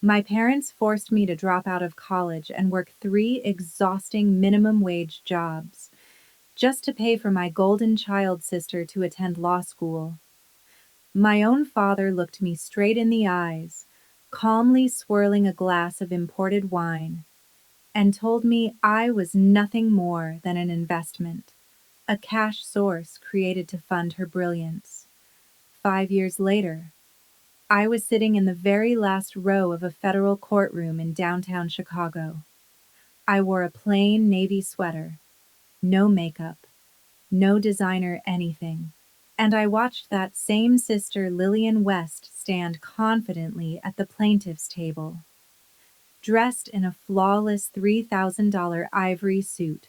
My parents forced me to drop out of college and work three exhausting minimum wage jobs just to pay for my golden child sister to attend law school. My own father looked me straight in the eyes, calmly swirling a glass of imported wine, and told me I was nothing more than an investment, a cash source created to fund her brilliance. 5 years later, I was sitting in the very last row of a federal courtroom in downtown Chicago. I wore a plain navy sweater, no makeup, no designer anything. And I watched that same sister Lillian West stand confidently at the plaintiff's table, dressed in a flawless $3,000 ivory suit,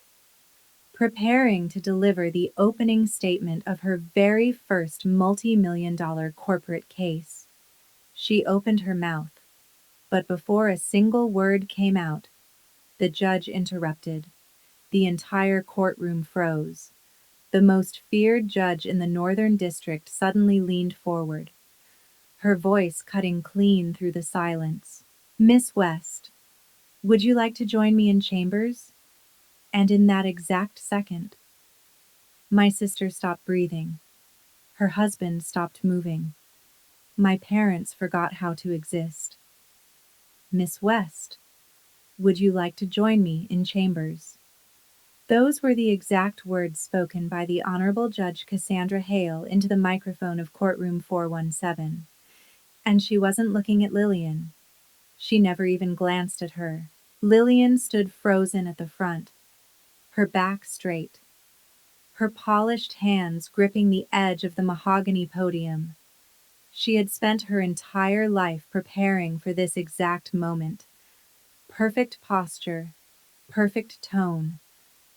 preparing to deliver the opening statement of her very first multi-million-dollar corporate case. She opened her mouth, but before a single word came out, the judge interrupted. The entire courtroom froze. The most feared judge in the Northern District suddenly leaned forward, her voice cutting clean through the silence. "Miss West, would you like to join me in chambers?" And in that exact second, my sister stopped breathing. Her husband stopped moving. My parents forgot how to exist. "Miss West, would you like to join me in chambers?" Those were the exact words spoken by the Honorable Judge Cassandra Hale into the microphone of courtroom 417. And she wasn't looking at Lillian. She never even glanced at her. Lillian stood frozen at the front, her back straight, her polished hands gripping the edge of the mahogany podium. She had spent her entire life preparing for this exact moment. Perfect posture, perfect tone,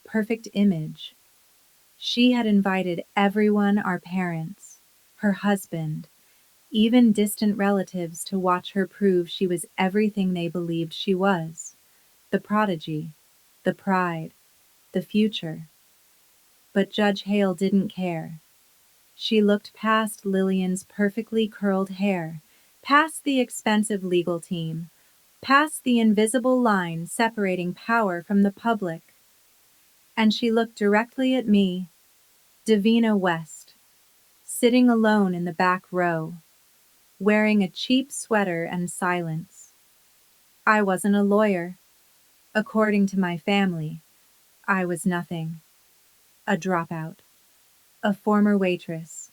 perfect image. She had invited everyone, our parents, her husband, even distant relatives, to watch her prove she was everything they believed she was. The prodigy, the pride, the future. But Judge Hale didn't care. She looked past Lillian's perfectly curled hair, past the expensive legal team, past the invisible line separating power from the public. And she looked directly at me, Davina West, sitting alone in the back row, wearing a cheap sweater and silence. I wasn't a lawyer. According to my family, I was nothing. A dropout, a former waitress,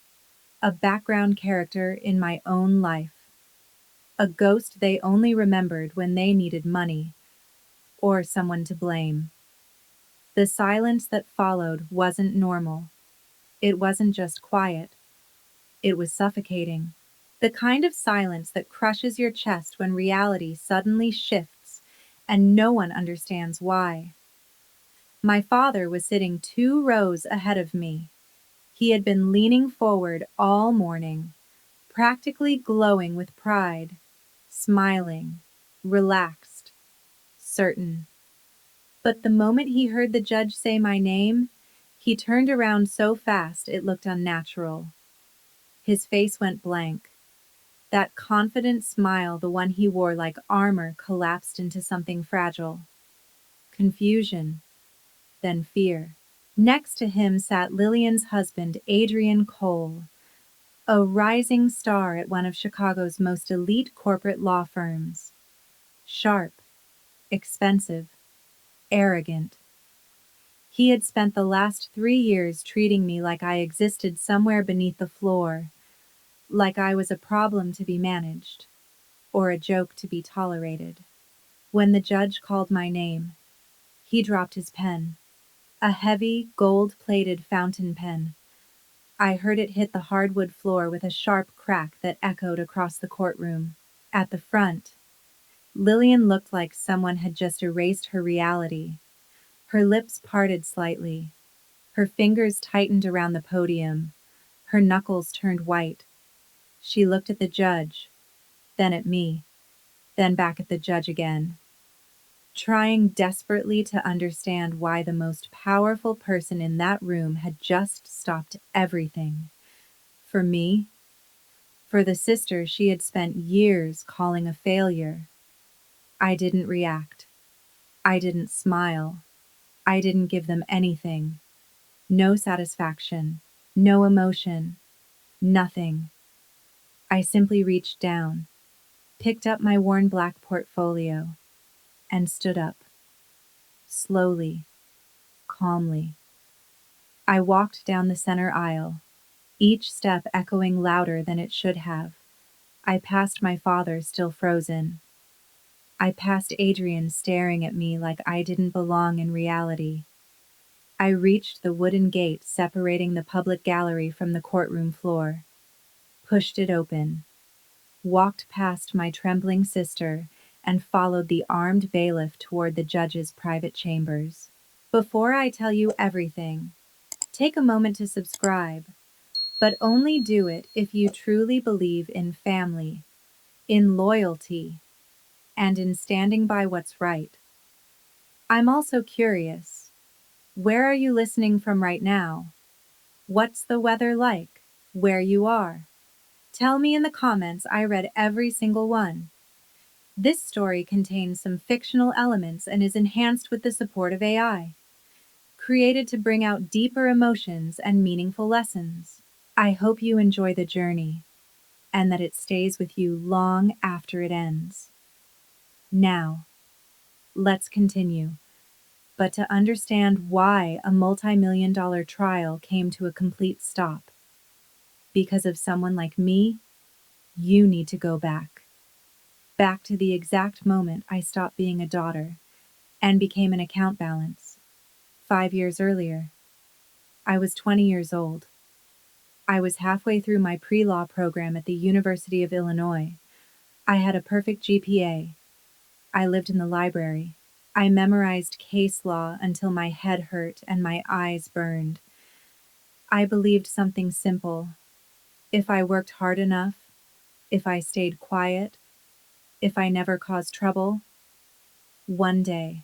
a background character in my own life, a ghost they only remembered when they needed money or someone to blame. The silence that followed wasn't normal. It wasn't just quiet. It was suffocating. The kind of silence that crushes your chest when reality suddenly shifts and no one understands why. My father was sitting 2 rows ahead of me. He had been leaning forward all morning, practically glowing with pride, smiling, relaxed, certain. But the moment he heard the judge say my name, he turned around so fast it looked unnatural. His face went blank. That confident smile, the one he wore like armor, collapsed into something fragile. Confusion, then fear. Next to him sat Lillian's husband, Adrian Cole, a rising star at one of Chicago's most elite corporate law firms. Sharp, expensive, arrogant. He had spent the last 3 years treating me like I existed somewhere beneath the floor, like I was a problem to be managed, or a joke to be tolerated. When the judge called my name, he dropped his pen, a heavy, gold-plated fountain pen. I heard it hit the hardwood floor with a sharp crack that echoed across the courtroom. At the front, Lillian looked like someone had just erased her reality. Her lips parted slightly, her fingers tightened around the podium, her knuckles turned white. She looked at the judge, then at me, then back at the judge again, trying desperately to understand why the most powerful person in that room had just stopped everything. For me, for the sister she had spent years calling a failure. I didn't react. I didn't smile. I didn't give them anything. No satisfaction. No emotion. Nothing. I simply reached down, picked up my worn black portfolio, and stood up. Slowly, calmly. I walked down the center aisle, each step echoing louder than it should have. I passed my father, still frozen. I passed Adrian, staring at me like I didn't belong in reality. I reached the wooden gate separating the public gallery from the courtroom floor, pushed it open, walked past my trembling sister, and followed the armed bailiff toward the judge's private chambers. Before I tell you everything, take a moment to subscribe, but only do it if you truly believe in family, in loyalty, and in standing by what's right. I'm also curious. Where are you listening from right now? What's the weather like? Where you are? Tell me in the comments. I read every single one. This story contains some fictional elements and is enhanced with the support of AI, created to bring out deeper emotions and meaningful lessons. I hope you enjoy the journey and that it stays with you long after it ends. Now, let's continue. But to understand why a multi-million-dollar trial came to a complete stop, because of someone like me, you need to go back. Back to the exact moment I stopped being a daughter and became an account balance. 5 years earlier, I was 20 years old. I was halfway through my pre-law program at the University of Illinois. I had a perfect GPA. I lived in the library. I memorized case law until my head hurt and my eyes burned. I believed something simple. If I worked hard enough, if I stayed quiet, if I never caused trouble, one day,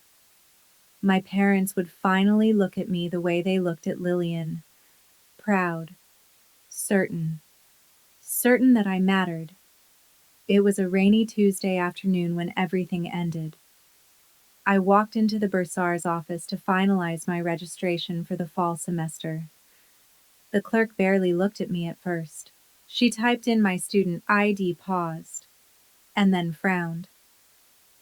my parents would finally look at me the way they looked at Lillian. Proud, certain, certain that I mattered. It was a rainy Tuesday afternoon when everything ended. I walked into the bursar's office to finalize my registration for the fall semester. The clerk barely looked at me at first. She typed in my student ID, paused, and then frowned.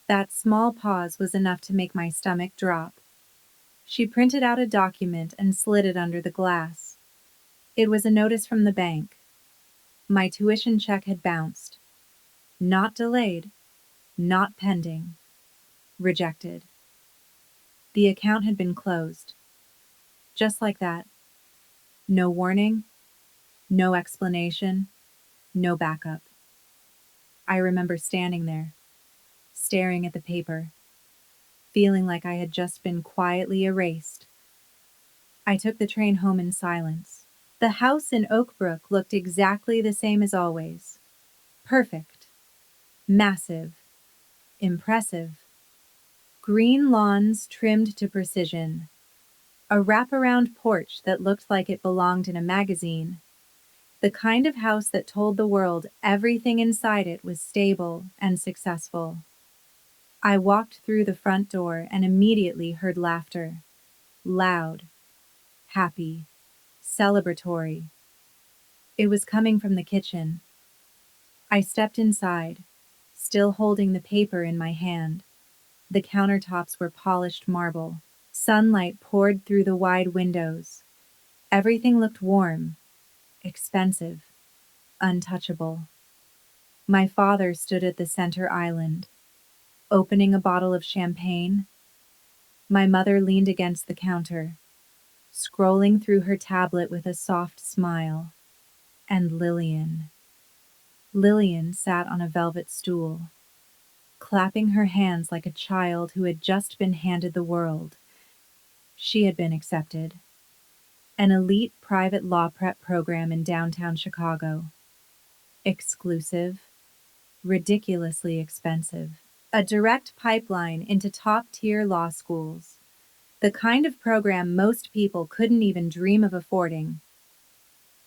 That small pause was enough to make my stomach drop. She printed out a document and slid it under the glass. It was a notice from the bank. My tuition check had bounced. Not delayed, not pending. Rejected. The account had been closed. Just like that. No warning, no explanation, no backup. I remember standing there, staring at the paper, feeling like I had just been quietly erased. I took the train home in silence. The house in Oakbrook looked exactly the same as always. Perfect. Massive. Impressive. Green lawns trimmed to precision. A wraparound porch that looked like it belonged in a magazine. The kind of house that told the world everything inside it was stable and successful. I walked through the front door and immediately heard laughter. Loud, happy, celebratory. It was coming from the kitchen. I stepped inside, still holding the paper in my hand. The countertops were polished marble. Sunlight poured through the wide windows. Everything looked warm, expensive, untouchable. My father stood at the center island, opening a bottle of champagne. My mother leaned against the counter, scrolling through her tablet with a soft smile. And Lillian. Lillian sat on a velvet stool, clapping her hands like a child who had just been handed the world. She had been accepted. An elite private law prep program in downtown Chicago. Exclusive, ridiculously expensive. A direct pipeline into top-tier law schools. The kind of program most people couldn't even dream of affording.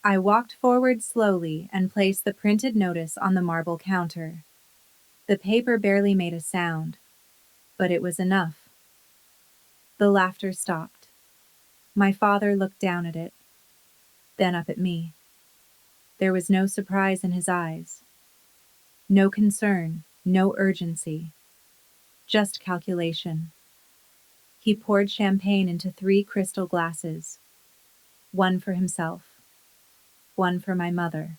I walked forward slowly and placed the printed notice on the marble counter. The paper barely made a sound. but it was enough. The laughter stopped. My father looked down at it, then up at me. There was no surprise in his eyes, no concern, no urgency, just calculation. He poured champagne into 3 crystal glasses, one for himself, one for my mother,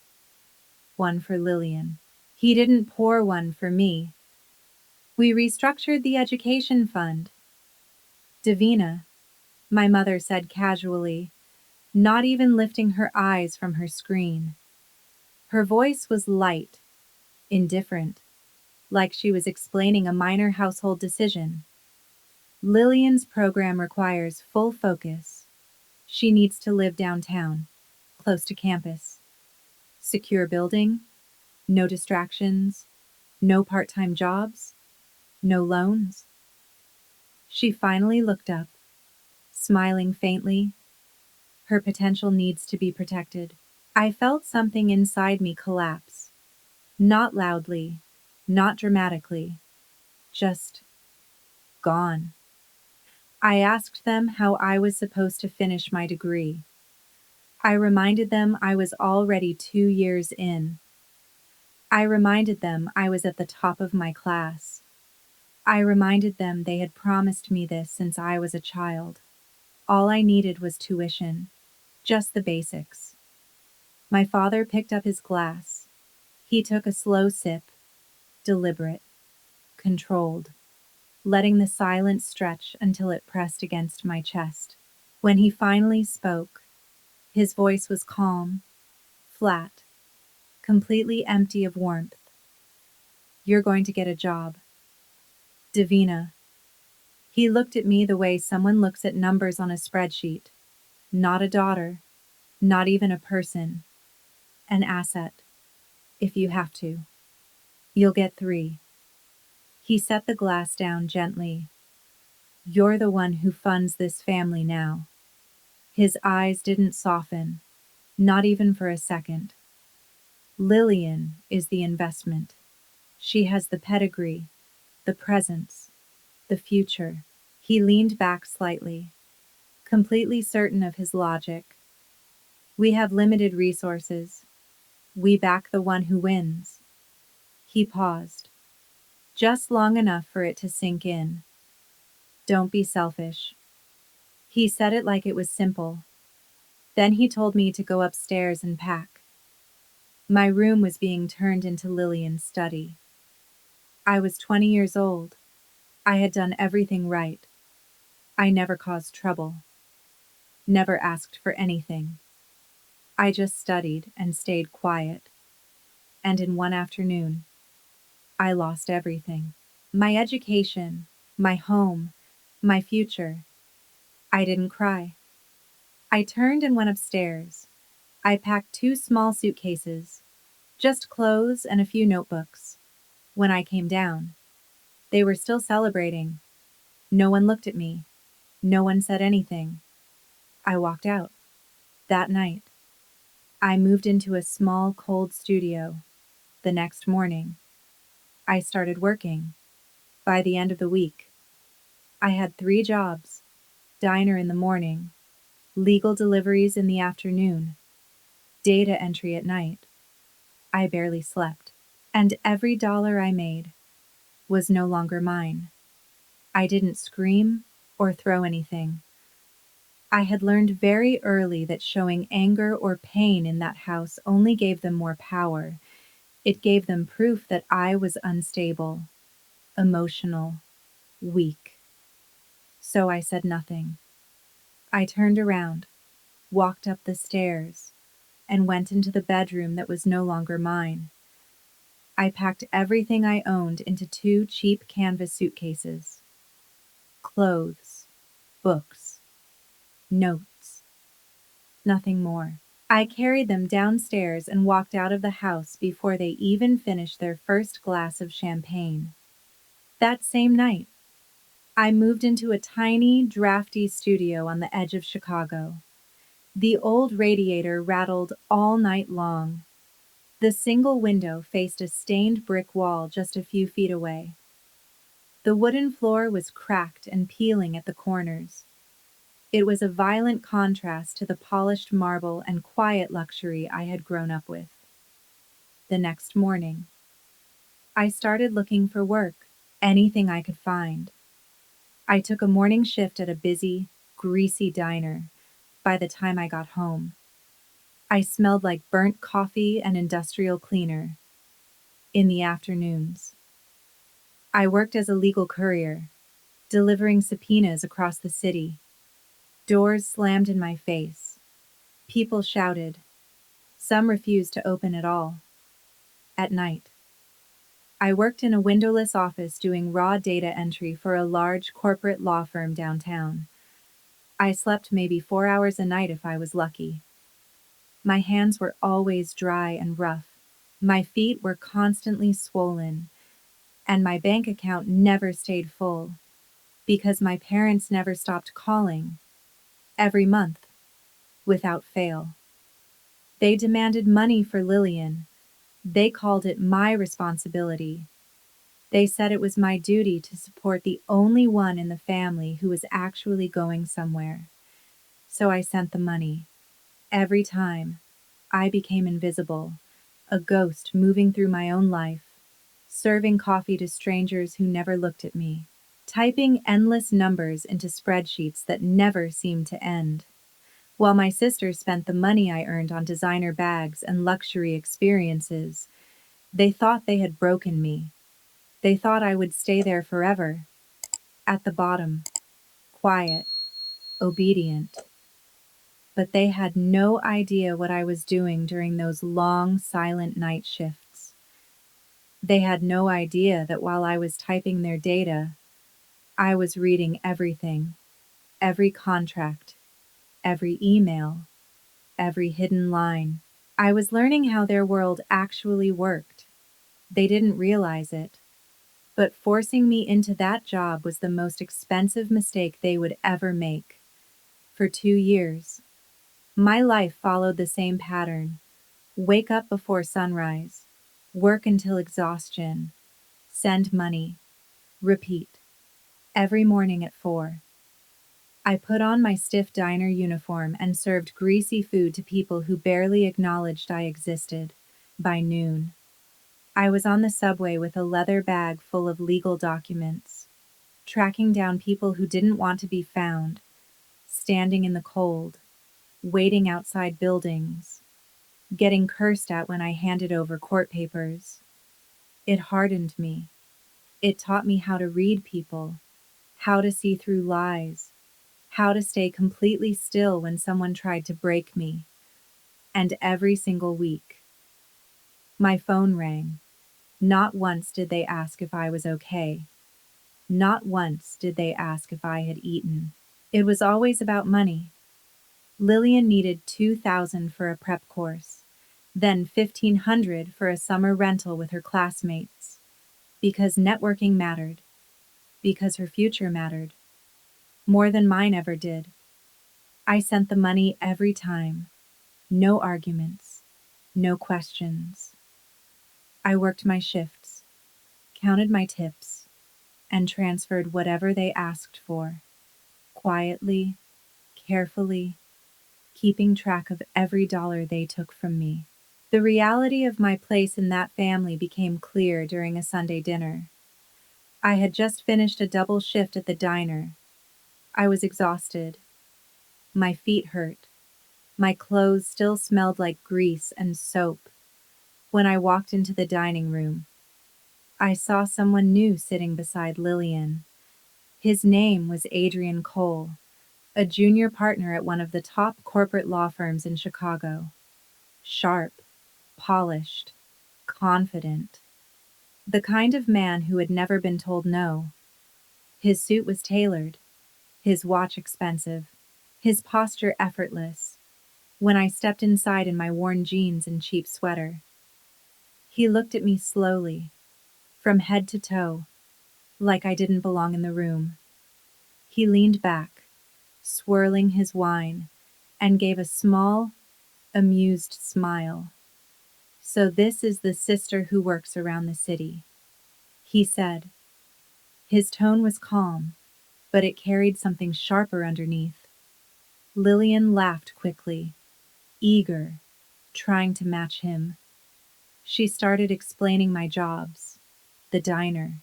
one for Lillian. He didn't pour one for me. We restructured the education fund. Davina, my mother said casually, not even lifting her eyes from her screen. Her voice was light, indifferent, like she was explaining a minor household decision. Lillian's program requires full focus. She needs to live downtown, close to campus. Secure building, no distractions, no part-time jobs, no loans. She finally looked up, smiling faintly. Her potential needs to be protected. I felt something inside me collapse. Not loudly, not dramatically, just gone. I asked them how I was supposed to finish my degree. I reminded them I was already 2 years in. I reminded them I was at the top of my class. I reminded them they had promised me this since I was a child. All I needed was tuition, just the basics. My father picked up his glass. He took a slow sip, deliberate, controlled, letting the silence stretch until it pressed against my chest. When he finally spoke, his voice was calm, flat, completely empty of warmth. You're going to get a job. Davina. He looked at me the way someone looks at numbers on a spreadsheet. Not a daughter, not even a person. An asset, if you have to. You'll get 3. He set the glass down gently. You're the one who funds this family now. His eyes didn't soften, not even for a second. Lillian is the investment. She has the pedigree, the presence, the future. He leaned back slightly, completely certain of his logic. We have limited resources. We back the one who wins. He paused, just long enough for it to sink in. Don't be selfish. He said it like it was simple. Then he told me to go upstairs and pack. My room was being turned into Lillian's study. I was 20 years old. I had done everything right. I never caused trouble. Never asked for anything. I just studied and stayed quiet. And in one afternoon, I lost everything. My education, my home, my future. I didn't cry. I turned and went upstairs. I packed 2 small suitcases, just clothes and a few notebooks. When I came down, they were still celebrating. No one looked at me. No one said anything. I walked out. That night, I moved into a small, cold studio. The next morning, I started working. By the end of the week, I had 3 jobs: diner in the morning, legal deliveries in the afternoon, data entry at night. I barely slept. And every dollar I made was no longer mine. I didn't scream or throw anything. I had learned very early that showing anger or pain in that house only gave them more power. It gave them proof that I was unstable, emotional, weak. So I said nothing. I turned around, walked up the stairs, and went into the bedroom that was no longer mine. I packed everything I owned into 2 cheap canvas suitcases. Clothes, books, notes, nothing more. I carried them downstairs and walked out of the house before they even finished their first glass of champagne. That same night, I moved into a tiny, drafty studio on the edge of Chicago. The old radiator rattled all night long. The single window faced a stained brick wall just a few feet away. The wooden floor was cracked and peeling at the corners. It was a violent contrast to the polished marble and quiet luxury I had grown up with. The next morning, I started looking for work, anything I could find. I took a morning shift at a busy, greasy diner. By the time I got home, I smelled like burnt coffee and industrial cleaner. In the afternoons, I worked as a legal courier, delivering subpoenas across the city. Doors slammed in my face. People shouted. Some refused to open at all. At night, I worked in a windowless office doing raw data entry for a large corporate law firm downtown. I slept maybe 4 hours a night if I was lucky. My hands were always dry and rough. My feet were constantly swollen, and my bank account never stayed full because my parents never stopped calling every month without fail. They demanded money for Lillian. They called it my responsibility. They said it was my duty to support the only one in the family who was actually going somewhere. So I sent the money. Every time, I became invisible, a ghost moving through my own life, serving coffee to strangers who never looked at me, typing endless numbers into spreadsheets that never seemed to end. While my sister spent the money I earned on designer bags and luxury experiences, they thought they had broken me. They thought I would stay there forever, at the bottom, quiet, obedient. But they had no idea what I was doing during those long, silent night shifts. They had no idea that while I was typing their data, I was reading everything, every contract, every email, every hidden line. I was learning how their world actually worked. They didn't realize it, but forcing me into that job was the most expensive mistake they would ever make. For 2 years, my life followed the same pattern. Wake up before sunrise, work until exhaustion, send money, repeat. Every morning at 4, I put on my stiff diner uniform and served greasy food to people who barely acknowledged I existed. By noon, I was on the subway with a leather bag full of legal documents, tracking down people who didn't want to be found, standing in the cold, waiting outside buildings, getting cursed at when I handed over court papers. It hardened me. It taught me how to read people, how to see through lies, how to stay completely still when someone tried to break me. And every single week, my phone rang. Not once did they ask if I was okay. Not once did they ask if I had eaten. It was always about money. Lillian needed $2,000 for a prep course, then $1,500 for a summer rental with her classmates. Because networking mattered. Because her future mattered. More than mine ever did. I sent the money every time. No arguments. No questions. I worked my shifts, counted my tips, and transferred whatever they asked for, quietly, carefully, keeping track of every dollar they took from me. The reality of my place in that family became clear during a Sunday dinner. I had just finished a double shift at the diner. I was exhausted. My feet hurt. My clothes still smelled like grease and soap. When I walked into the dining room, I saw someone new sitting beside Lillian. His name was Adrian Cole, a junior partner at one of the top corporate law firms in Chicago. Sharp, polished, confident. The kind of man who had never been told no. His suit was tailored, his watch expensive, his posture effortless. When I stepped inside in my worn jeans and cheap sweater, he looked at me slowly, from head to toe, like I didn't belong in the room. He leaned back, swirling his wine, and gave a small, amused smile. "So this is the sister who works around the city," he said. His tone was calm, but it carried something sharper underneath. Lillian laughed quickly, eager, trying to match him. She started explaining my jobs, the diner,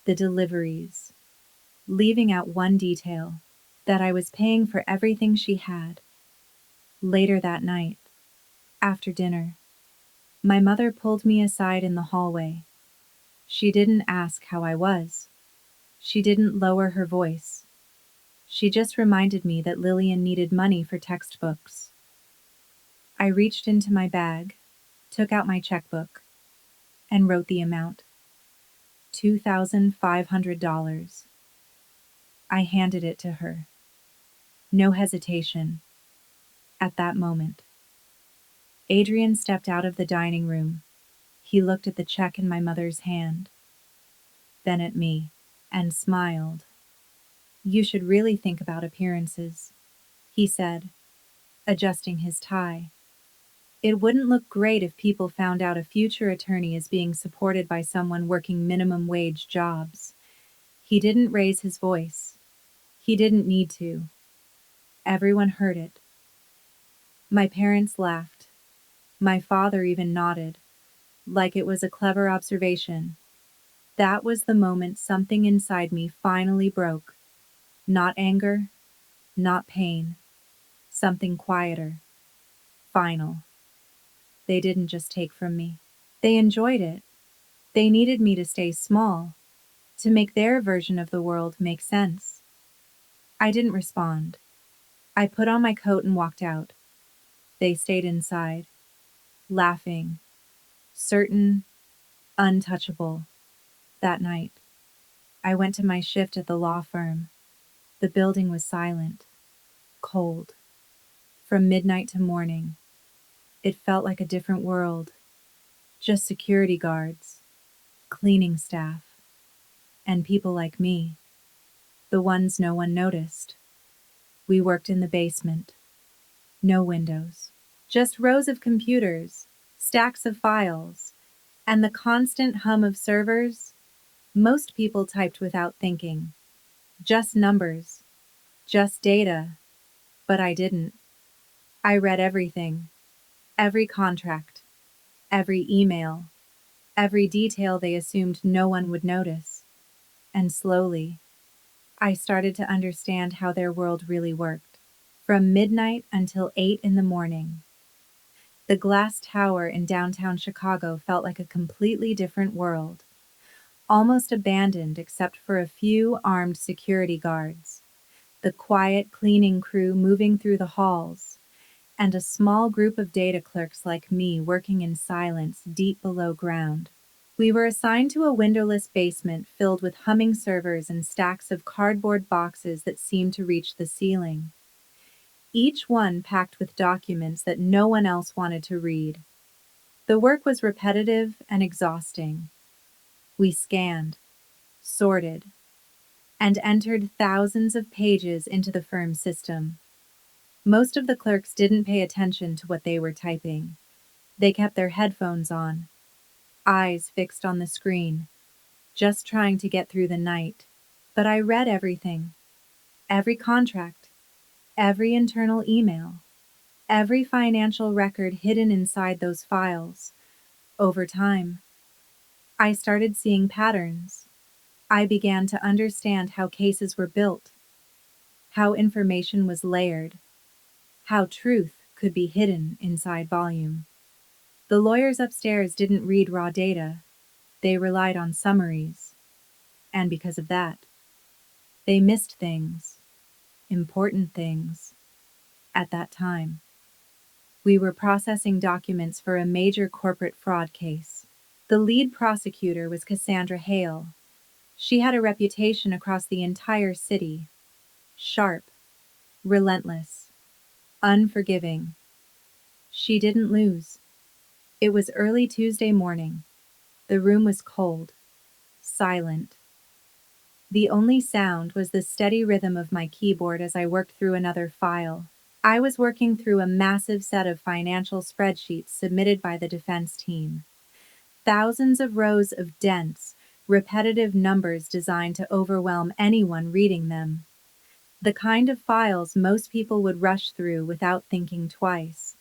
the deliveries, leaving out one detail, that I was paying for everything she had. Later that night, after dinner, my mother pulled me aside in the hallway. She didn't ask how I was. She didn't lower her voice. She just reminded me that Lillian needed money for textbooks. I reached into my bag, took out my checkbook, and wrote the amount. $2,500. I handed it to her. No hesitation. At that moment, Adrian stepped out of the dining room. He looked at the check in my mother's hand, then at me, and smiled. "You should really think about appearances," he said, adjusting his tie. "It wouldn't look great if people found out a future attorney is being supported by someone working minimum wage jobs." He didn't raise his voice. He didn't need to. Everyone heard it. My parents laughed. My father even nodded, like it was a clever observation. That was the moment something inside me finally broke. Not anger, not pain. Something quieter. Final. They didn't just take from me. They enjoyed it. They needed me to stay small, to make their version of the world make sense. I didn't respond. I put on my coat and walked out. They stayed inside, laughing, certain, untouchable. That night, I went to my shift at the law firm. The building was silent, cold. From midnight to morning, it felt like a different world. Just security guards, cleaning staff, and people like me, the ones no one noticed. We worked in the basement. No windows. Just rows of computers, stacks of files, and the constant hum of servers. Most people typed without thinking. Just numbers. Just data. But I didn't. I read everything. Every contract. Every email. Every detail they assumed no one would notice. And slowly, I started to understand how their world really worked. From midnight until 8 in the morning. The glass tower in downtown Chicago felt like a completely different world, almost abandoned except for a few armed security guards, the quiet cleaning crew moving through the halls, and a small group of data clerks like me working in silence deep below ground. We were assigned to a windowless basement filled with humming servers and stacks of cardboard boxes that seemed to reach the ceiling. Each one packed with documents that no one else wanted to read. The work was repetitive and exhausting. We scanned, sorted, and entered thousands of pages into the firm's system. Most of the clerks didn't pay attention to what they were typing. They kept their headphones on, eyes fixed on the screen, just trying to get through the night. But I read everything. Every contract, every internal email, every financial record hidden inside those files. Over time, I started seeing patterns. I began to understand how cases were built, how information was layered, how truth could be hidden inside volume. The lawyers upstairs didn't read raw data. They relied on summaries. And because of that, they missed things, important things. At that time, we were processing documents for a major corporate fraud case. The lead prosecutor was Cassandra Hale. She had a reputation across the entire city. Sharp, relentless, unforgiving. She didn't lose. It was early Tuesday morning. The room was cold, silent. The only sound was the steady rhythm of my keyboard as I worked through another file. I was working through a massive set of financial spreadsheets submitted by the defense team. Thousands of rows of dense, repetitive numbers designed to overwhelm anyone reading them. The kind of files most people would rush through without thinking twice.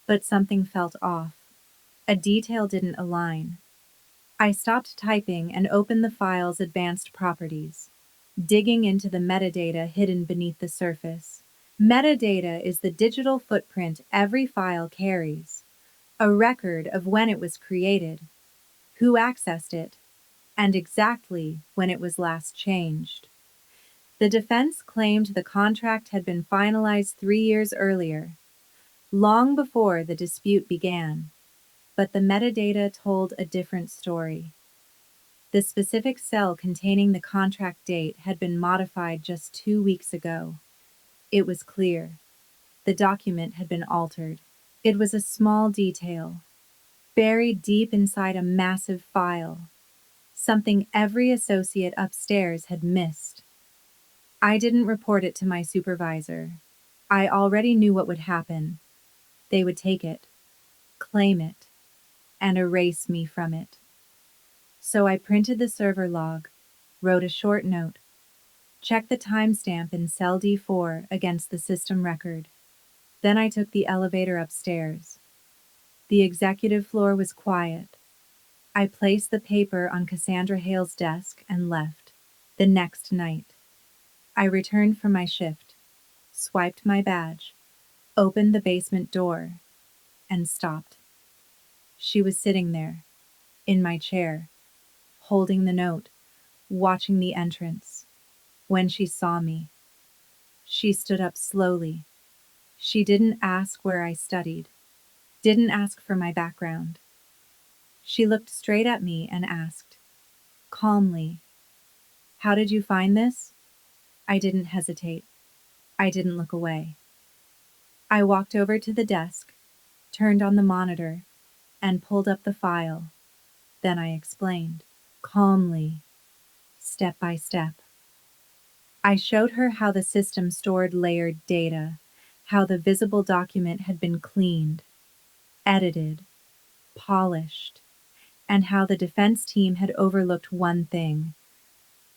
But something felt off. A detail didn't align. I stopped typing and opened the file's advanced properties, digging into the metadata hidden beneath the surface. Metadata is the digital footprint every file carries, a record of when it was created, who accessed it, and exactly when it was last changed. The defense claimed the contract had been finalized 3 years earlier, long before the dispute began, but the metadata told a different story. The specific cell containing the contract date had been modified just 2 weeks ago. It was clear. The document had been altered. It was a small detail, buried deep inside a massive file, something every associate upstairs had missed. I didn't report it to my supervisor. I already knew what would happen. They would take it, claim it, and erase me from it. So I printed the server log, wrote a short note, checked the timestamp in cell D4 against the system record. Then I took the elevator upstairs. The executive floor was quiet. I placed the paper on Cassandra Hale's desk and left. The next night, I returned from my shift, swiped my badge, opened the basement door, and stopped. She was sitting there, in my chair, holding the note, watching the entrance. When she saw me, she stood up slowly. She didn't ask where I studied, didn't ask for my background. She looked straight at me and asked, calmly, "How did you find this?" I didn't hesitate. I didn't look away. I walked over to the desk, turned on the monitor, and pulled up the file. Then I explained, calmly, step by step. I showed her how the system stored layered data, how the visible document had been cleaned, edited, polished, and how the defense team had overlooked one thing: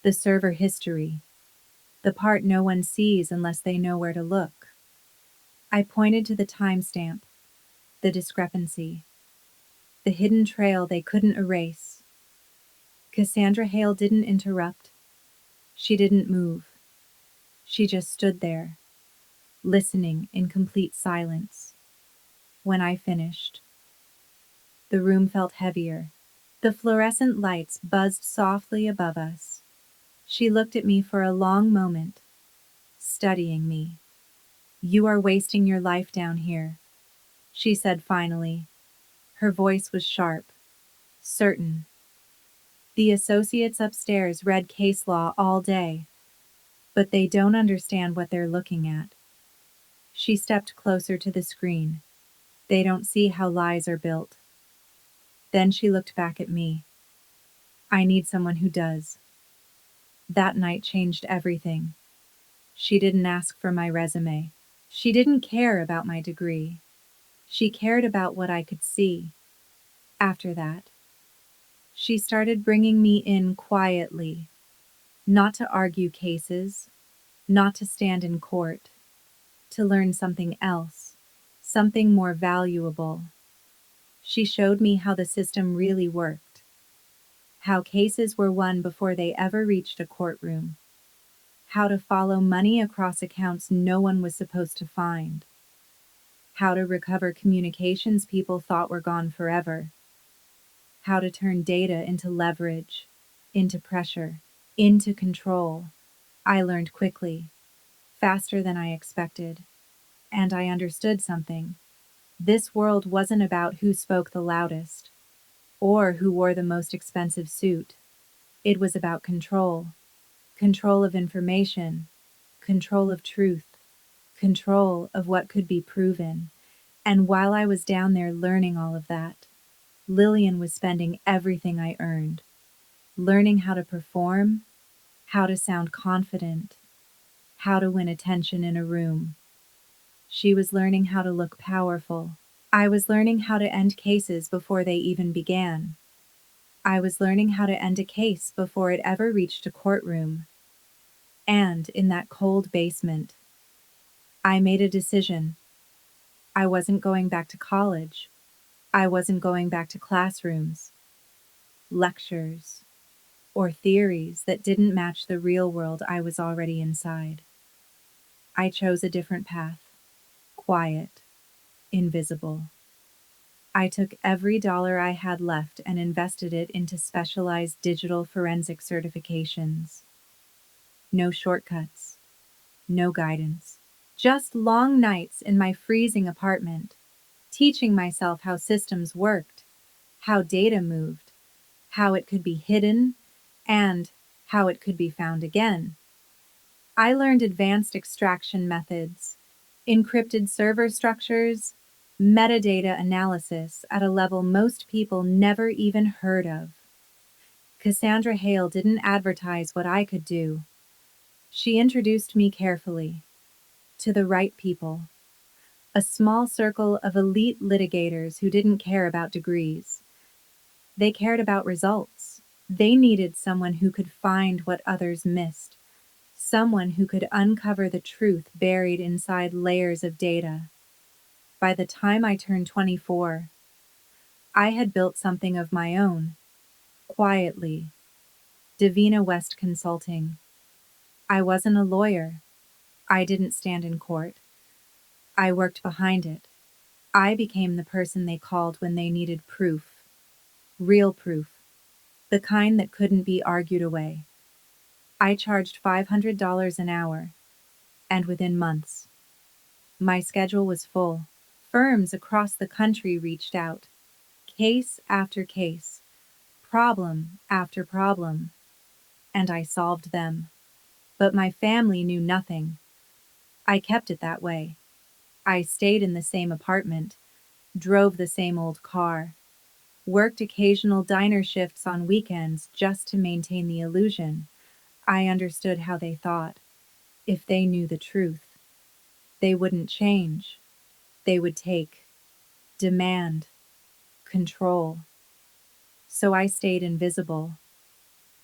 the server history, the part no one sees unless they know where to look. I pointed to the timestamp, the discrepancy, the hidden trail they couldn't erase. Cassandra Hale didn't interrupt. She didn't move. She just stood there, listening in complete silence. When I finished, the room felt heavier. The fluorescent lights buzzed softly above us. She looked at me for a long moment, studying me. "You are wasting your life down here," she said finally. Her voice was sharp, certain. "The associates upstairs read case law all day, but they don't understand what they're looking at." She stepped closer to the screen. "They don't see how lies are built." Then she looked back at me. "I need someone who does." That night changed everything. She didn't ask for my resume. She didn't care about my degree. She cared about what I could see. After that, she started bringing me in quietly, not to argue cases, not to stand in court, to learn something else, something more valuable. She showed me how the system really worked, how cases were won before they ever reached a courtroom, how to follow money across accounts no one was supposed to find, how to recover communications people thought were gone forever, how to turn data into leverage, into pressure, into control. I learned quickly, faster than I expected, and I understood something. This world wasn't about who spoke the loudest, or who wore the most expensive suit. It was about control. Control of information, control of truth, control of what could be proven. And while I was down there learning all of that, Lillian was spending everything I earned, learning how to perform, how to sound confident, how to win attention in a room. She was learning how to look powerful. I was learning how to end cases before they even began. I was learning how to end a case before it ever reached a courtroom. And in that cold basement, I made a decision. I wasn't going back to college. I wasn't going back to classrooms, lectures, or theories that didn't match the real world I was already inside. I chose a different path, quiet, invisible. I took every dollar I had left and invested it into specialized digital forensic certifications. No shortcuts, no guidance. Just long nights in my freezing apartment, teaching myself how systems worked, how data moved, how it could be hidden, and how it could be found again. I learned advanced extraction methods, encrypted server structures, metadata analysis at a level most people never even heard of. Cassandra Hale didn't advertise what I could do. She introduced me carefully to the right people, a small circle of elite litigators who didn't care about degrees. They cared about results. They needed someone who could find what others missed, someone who could uncover the truth buried inside layers of data. By the time I turned 24, I had built something of my own, quietly. Davina West Consulting. I wasn't a lawyer. I didn't stand in court. I worked behind it. I became the person they called when they needed proof. Real proof. The kind that couldn't be argued away. I charged $500 an hour, and within months, my schedule was full. Firms across the country reached out. Case after case, problem after problem, and I solved them. But my family knew nothing. I kept it that way. I stayed in the same apartment, drove the same old car, worked occasional diner shifts on weekends just to maintain the illusion. I understood how they thought. If they knew the truth, they wouldn't change. They would take, demand, control. So I stayed invisible.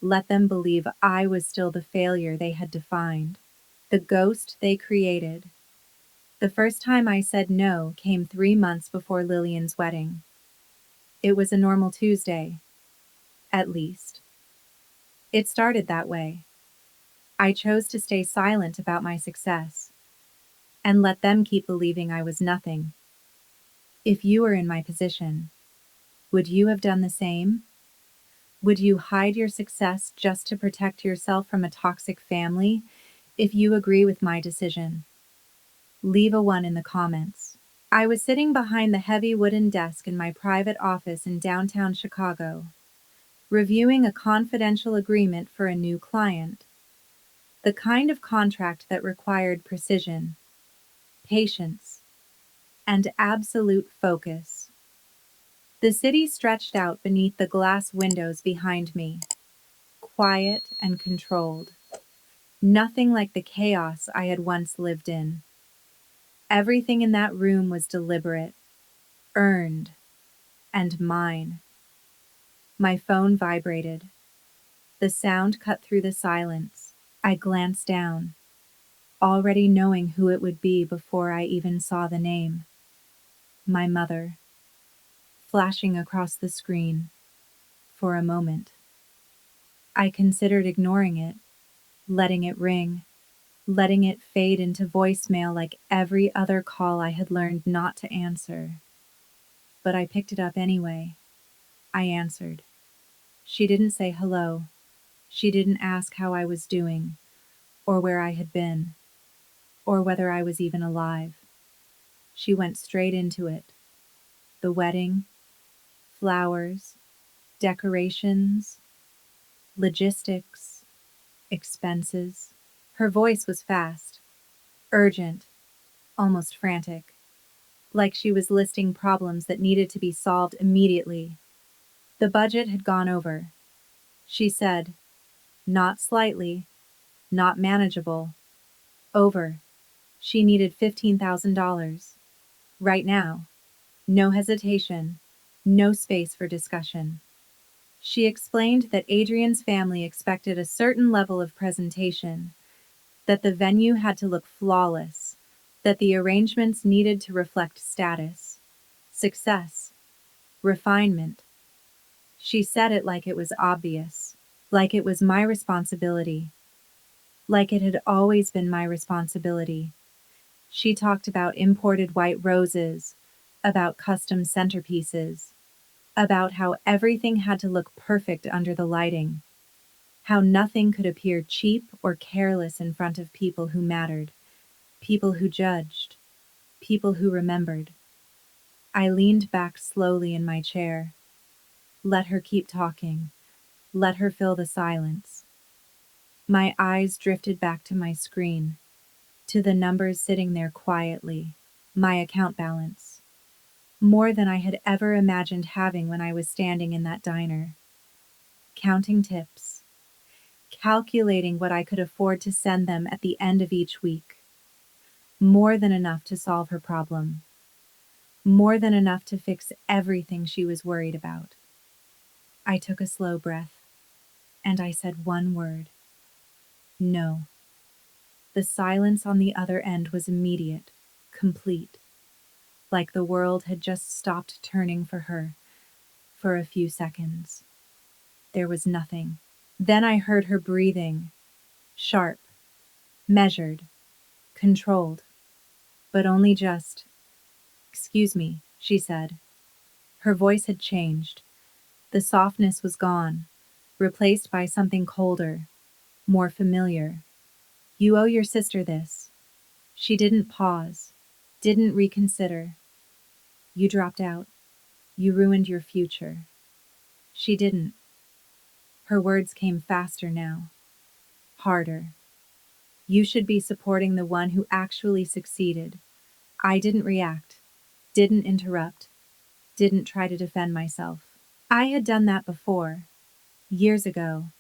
Let them believe I was still the failure they had defined, the ghost they created. The first time I said no came 3 months before Lillian's wedding. It was a normal Tuesday, at least. It started that way. I chose to stay silent about my success and let them keep believing I was nothing. If you were in my position, would you have done the same? Would you hide your success just to protect yourself from a toxic family? If you agree with my decision, leave a 1 in the comments. I was sitting behind the heavy wooden desk in my private office in downtown Chicago, reviewing a confidential agreement for a new client. The kind of contract that required precision, patience, and absolute focus. The city stretched out beneath the glass windows behind me, quiet and controlled. Nothing like the chaos I had once lived in. Everything in that room was deliberate, earned, and mine. My phone vibrated. The sound cut through the silence. I glanced down, already knowing who it would be before I even saw the name. My mother, flashing across the screen. For a moment, I considered ignoring it, letting it ring, letting it fade into voicemail like every other call I had learned not to answer. But I picked it up anyway. I answered. She didn't say hello. She didn't ask how I was doing, or where I had been, or whether I was even alive. She went straight into it. The wedding, flowers, decorations, logistics, expenses. Her voice was fast, urgent, almost frantic, like she was listing problems that needed to be solved immediately. The budget had gone over, she said, not slightly, not manageable. Over. She needed $15,000. Right now. No hesitation. No space for discussion. She explained that Adrian's family expected a certain level of presentation, that the venue had to look flawless, that the arrangements needed to reflect status, success, refinement. She said it like it was obvious, like it was my responsibility, like it had always been my responsibility. She talked about imported white roses, about custom centerpieces, about how everything had to look perfect under the lighting, how nothing could appear cheap or careless in front of people who mattered, people who judged, people who remembered. I leaned back slowly in my chair. Let her keep talking. Let her fill the silence. My eyes drifted back to my screen, to the numbers sitting there quietly, my account balance. More than I had ever imagined having when I was standing in that diner. Counting tips. Calculating what I could afford to send them at the end of each week. More than enough to solve her problem. More than enough to fix everything she was worried about. I took a slow breath, and I said one word. No. The silence on the other end was immediate, complete, like the world had just stopped turning for her for a few seconds. There was nothing. Then I heard her breathing, sharp, measured, controlled, but only just. "Excuse me," she said. Her voice had changed. The softness was gone, replaced by something colder, more familiar. "You owe your sister this." She didn't pause, didn't reconsider. "You dropped out. You ruined your future." She didn't. Her words came faster now, harder. "You should be supporting the one who actually succeeded." I didn't react, didn't interrupt, didn't try to defend myself. I had done that before, years ago.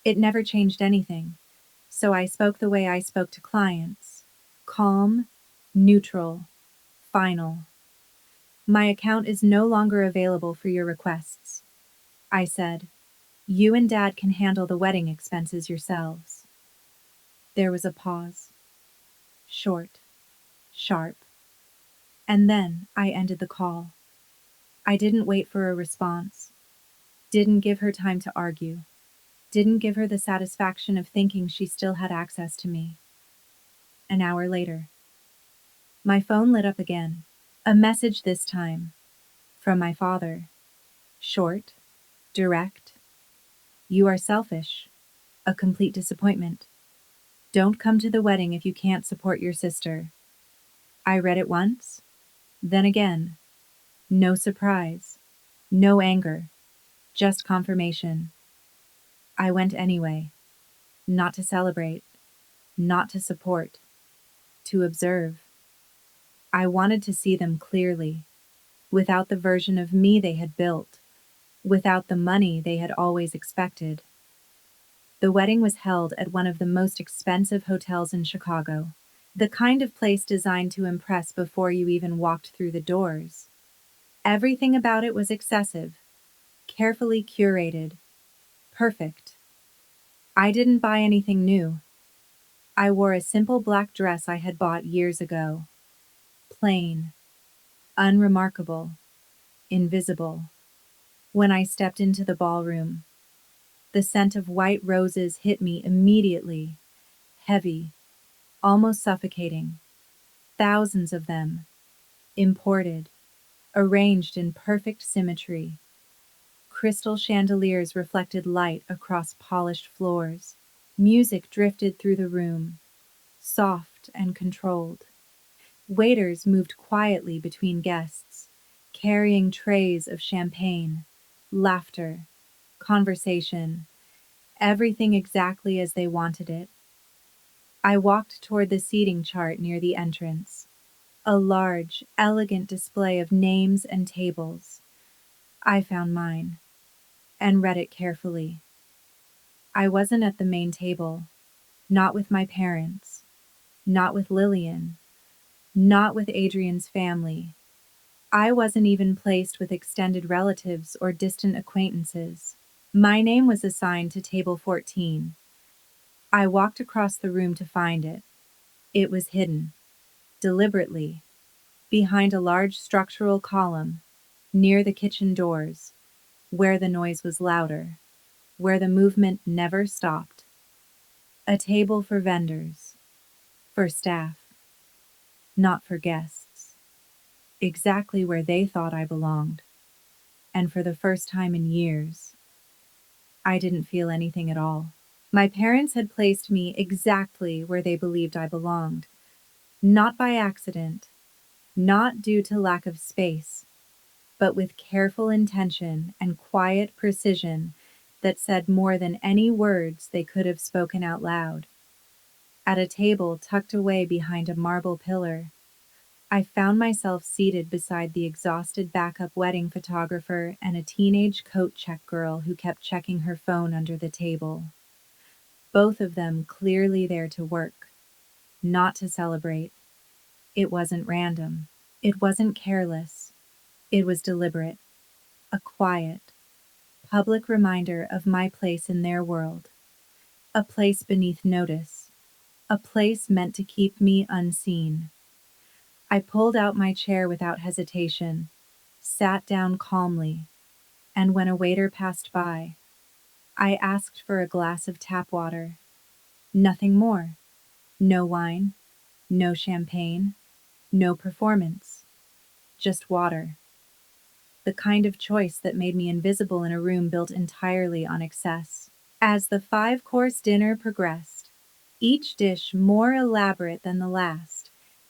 It never changed anything. So I spoke the way I spoke to clients. Calm, neutral, final. "My account is no longer available for your requests," I said. "You and Dad can handle the wedding expenses yourselves." There was a pause. Short, sharp. And then I ended the call. I didn't wait for a response. Didn't give her time to argue. Didn't give her the satisfaction of thinking she still had access to me. An hour later, my phone lit up again. A message this time. From my father. Short, direct. "You are selfish. A complete disappointment. Don't come to the wedding if you can't support your sister." I read it once, then again. No surprise. No anger. Just confirmation. I went anyway. Not to celebrate. Not to support. To observe. I wanted to see them clearly, without the version of me they had built, without the money they had always expected. The wedding was held at one of the most expensive hotels in Chicago, the kind of place designed to impress before you even walked through the doors. Everything about it was excessive, carefully curated, perfect. I didn't buy anything new. I wore a simple black dress I had bought years ago. Plain, unremarkable, invisible. When I stepped into the ballroom, the scent of white roses hit me immediately, heavy, almost suffocating. Thousands of them, imported, arranged in perfect symmetry. Crystal chandeliers reflected light across polished floors. Music drifted through the room, soft and controlled. Waiters moved quietly between guests, carrying trays of champagne, laughter, conversation, everything exactly as they wanted it. I walked toward the seating chart near the entrance. A large, elegant display of names and tables. I found mine, and read it carefully. I wasn't at the main table, not with my parents, not with Lillian, not with Adrian's family. I wasn't even placed with extended relatives or distant acquaintances. My name was assigned to table 14. I walked across the room to find it. It was hidden, deliberately, behind a large structural column, near the kitchen doors, where the noise was louder, where the movement never stopped. A table for vendors, for staff, not for guests. Exactly where they thought I belonged. And for the first time in years, I didn't feel anything at all. My parents had placed me exactly where they believed I belonged, not by accident, not due to lack of space, but with careful intention and quiet precision that said more than any words they could have spoken out loud. At a table tucked away behind a marble pillar, I found myself seated beside the exhausted backup wedding photographer and a teenage coat check girl who kept checking her phone under the table. Both of them clearly there to work, not to celebrate. It wasn't random. It wasn't careless. It was deliberate. A quiet, public reminder of my place in their world. A place beneath notice. A place meant to keep me unseen. I pulled out my chair without hesitation, sat down calmly, and when a waiter passed by, I asked for a glass of tap water. Nothing more. No wine, no champagne, no performance. Just water. The kind of choice that made me invisible in a room built entirely on excess. As the five-course dinner progressed, each dish more elaborate than the last,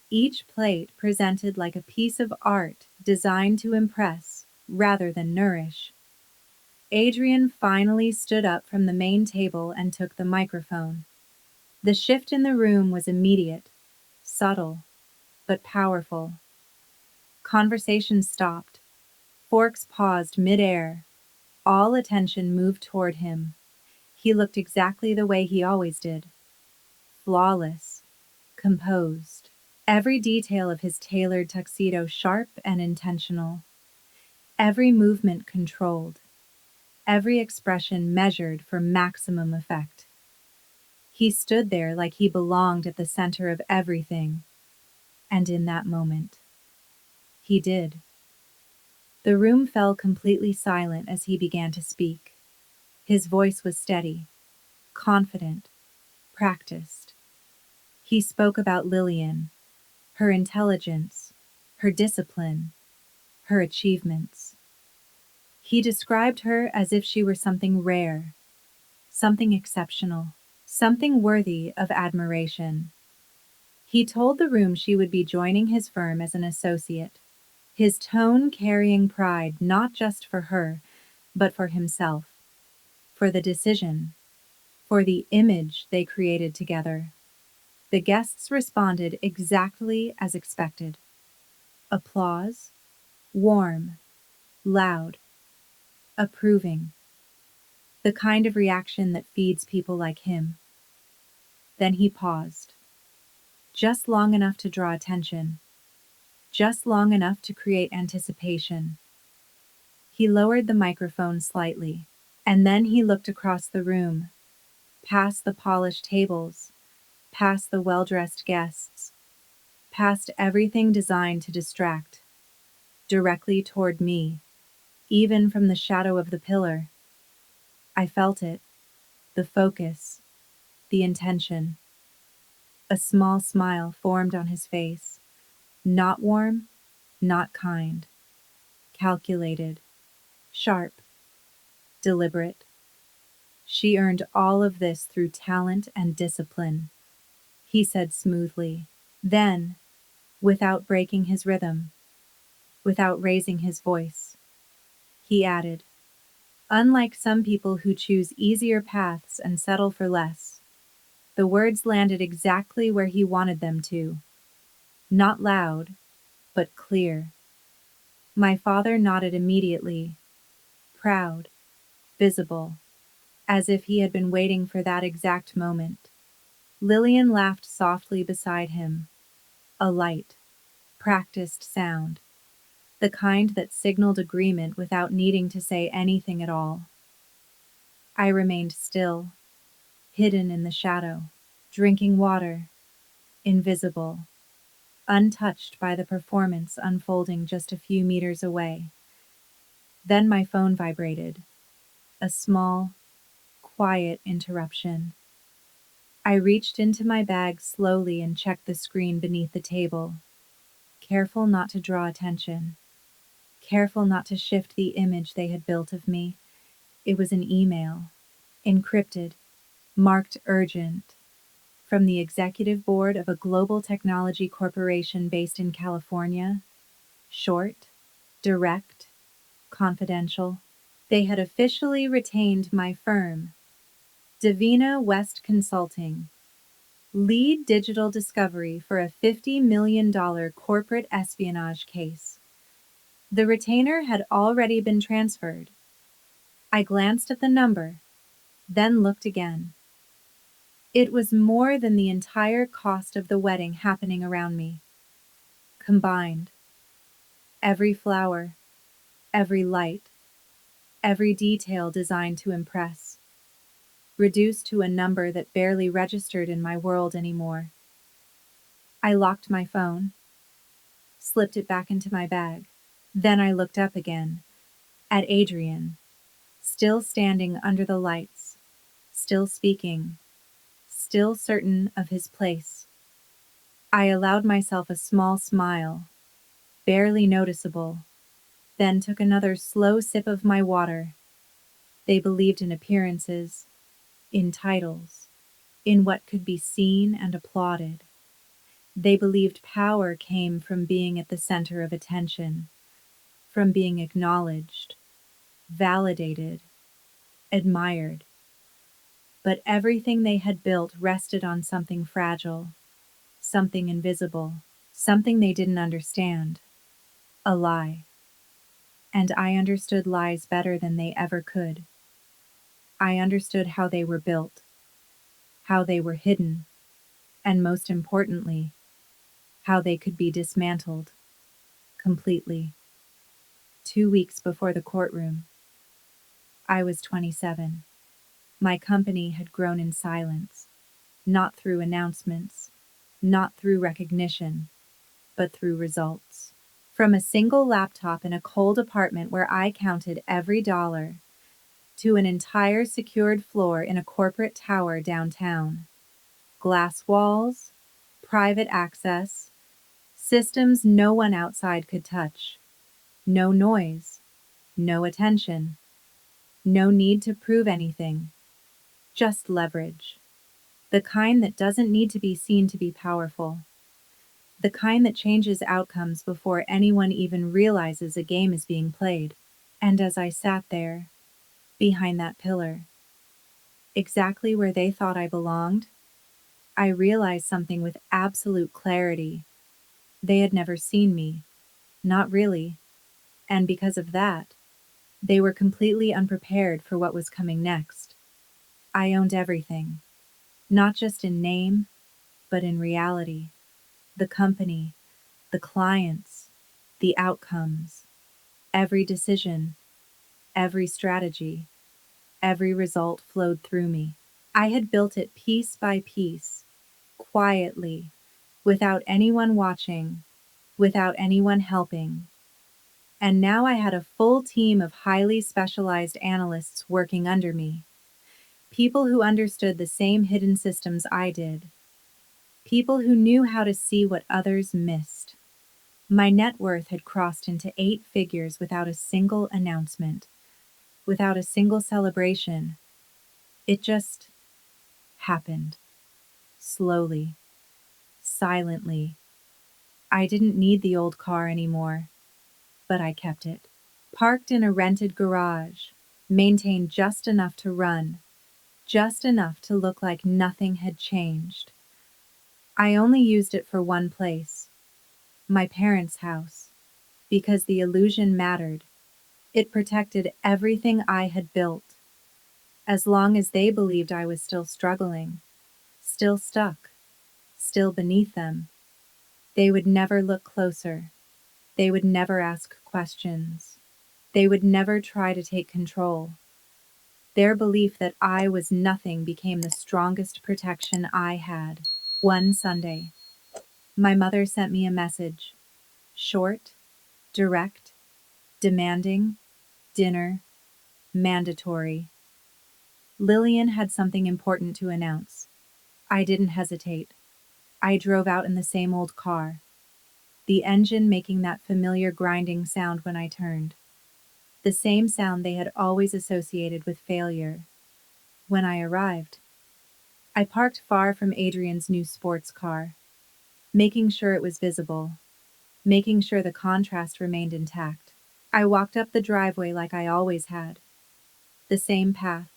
each plate presented like a piece of art designed to impress rather than nourish, Adrian finally stood up from the main table and took the microphone. The shift in the room was immediate, subtle, but powerful. Conversation stopped. Forks paused mid-air. All attention moved toward him. He looked exactly the way he always did. Flawless, composed. Every detail of his tailored tuxedo sharp and intentional. Every movement controlled. Every expression measured for maximum effect. He stood there like he belonged at the center of everything. And in that moment, he did. The room fell completely silent as he began to speak. His voice was steady, confident, practiced. He spoke about Lillian, her intelligence, her discipline, her achievements. He described her as if she were something rare, something exceptional, something worthy of admiration. He told the room she would be joining his firm as an associate, his tone carrying pride not just for her, but for himself, for the decision, for the image they created together. The guests responded exactly as expected. Applause, warm, loud, approving, the kind of reaction that feeds people like him. Then he paused, just long enough to draw attention, just long enough to create anticipation. He lowered the microphone slightly, and then he looked across the room, past the polished tables, past the well-dressed guests, past everything designed to distract, directly toward me, even from the shadow of the pillar. I felt it, the focus, the intention. A small smile formed on his face, not warm, not kind, calculated, sharp, deliberate. She earned all of this through talent and discipline, he said smoothly. Then, without breaking his rhythm, without raising his voice, he added, unlike some people who choose easier paths and settle for less, the words landed exactly where he wanted them to. Not loud, but clear. My father nodded immediately, proud, visible, as if he had been waiting for that exact moment. Lillian laughed softly beside him, a light, practiced sound, the kind that signaled agreement without needing to say anything at all. I remained still, hidden in the shadow, drinking water, invisible, untouched by the performance unfolding just a few meters away. Then my phone vibrated, a small, quiet interruption. I reached into my bag slowly and checked the screen beneath the table, careful not to draw attention, careful not to shift the image they had built of me. It was an email, encrypted, marked urgent, from the executive board of a global technology corporation based in California. Short, direct, confidential. They had officially retained my firm, Davina West Consulting, lead digital discovery for a $50 million corporate espionage case. The retainer had already been transferred. I glanced at the number, then looked again. It was more than the entire cost of the wedding happening around me, combined. Every flower, every light, every detail designed to impress, reduced to a number that barely registered in my world anymore. I locked my phone, slipped it back into my bag. Then I looked up again, at Adrian, still standing under the lights, still speaking, still certain of his place. I allowed myself a small smile, barely noticeable, then took another slow sip of my water. They believed in appearances, in titles, in what could be seen and applauded. They believed power came from being at the center of attention, from being acknowledged, validated, admired. But everything they had built rested on something fragile, something invisible, something they didn't understand. A lie. And I understood lies better than they ever could. I understood how they were built, how they were hidden, and most importantly, how they could be dismantled completely. 2 weeks before the courtroom, I was 27. My company had grown in silence, not through announcements, not through recognition, but through results. From a single laptop in a cold apartment where I counted every dollar, to an entire secured floor in a corporate tower downtown. Glass walls, private access, systems no one outside could touch. No noise, no attention, no need to prove anything. Just leverage. The kind that doesn't need to be seen to be powerful. The kind that changes outcomes before anyone even realizes a game is being played. And as I sat there, behind that pillar, exactly where they thought I belonged, I realized something with absolute clarity. They had never seen me. Not really. And because of that, they were completely unprepared for what was coming next. I owned everything, not just in name, but in reality. The company, the clients, the outcomes, every decision, every strategy, every result flowed through me. I had built it piece by piece, quietly, without anyone watching, without anyone helping. And now I had a full team of highly specialized analysts working under me. People who understood the same hidden systems I did. People who knew how to see what others missed. My net worth had crossed into 8 figures without a single announcement, without a single celebration. It just happened. Slowly, silently. I didn't need the old car anymore, but I kept it. Parked in a rented garage, maintained just enough to run, just enough to look like nothing had changed. I only used it for one place, my parents' house, because the illusion mattered. It protected everything I had built. As long as they believed I was still struggling, still stuck, still beneath them, they would never look closer. They would never ask questions. They would never try to take control. Their belief that I was nothing became the strongest protection I had. One Sunday, my mother sent me a message. Short, direct, demanding, dinner, mandatory. Lillian had something important to announce. I didn't hesitate. I drove out in the same old car, the engine making that familiar grinding sound when I turned. The same sound they had always associated with failure. When I arrived, I parked far from Adrian's new sports car, making sure it was visible, making sure the contrast remained intact. I walked up the driveway like I always had. The same path,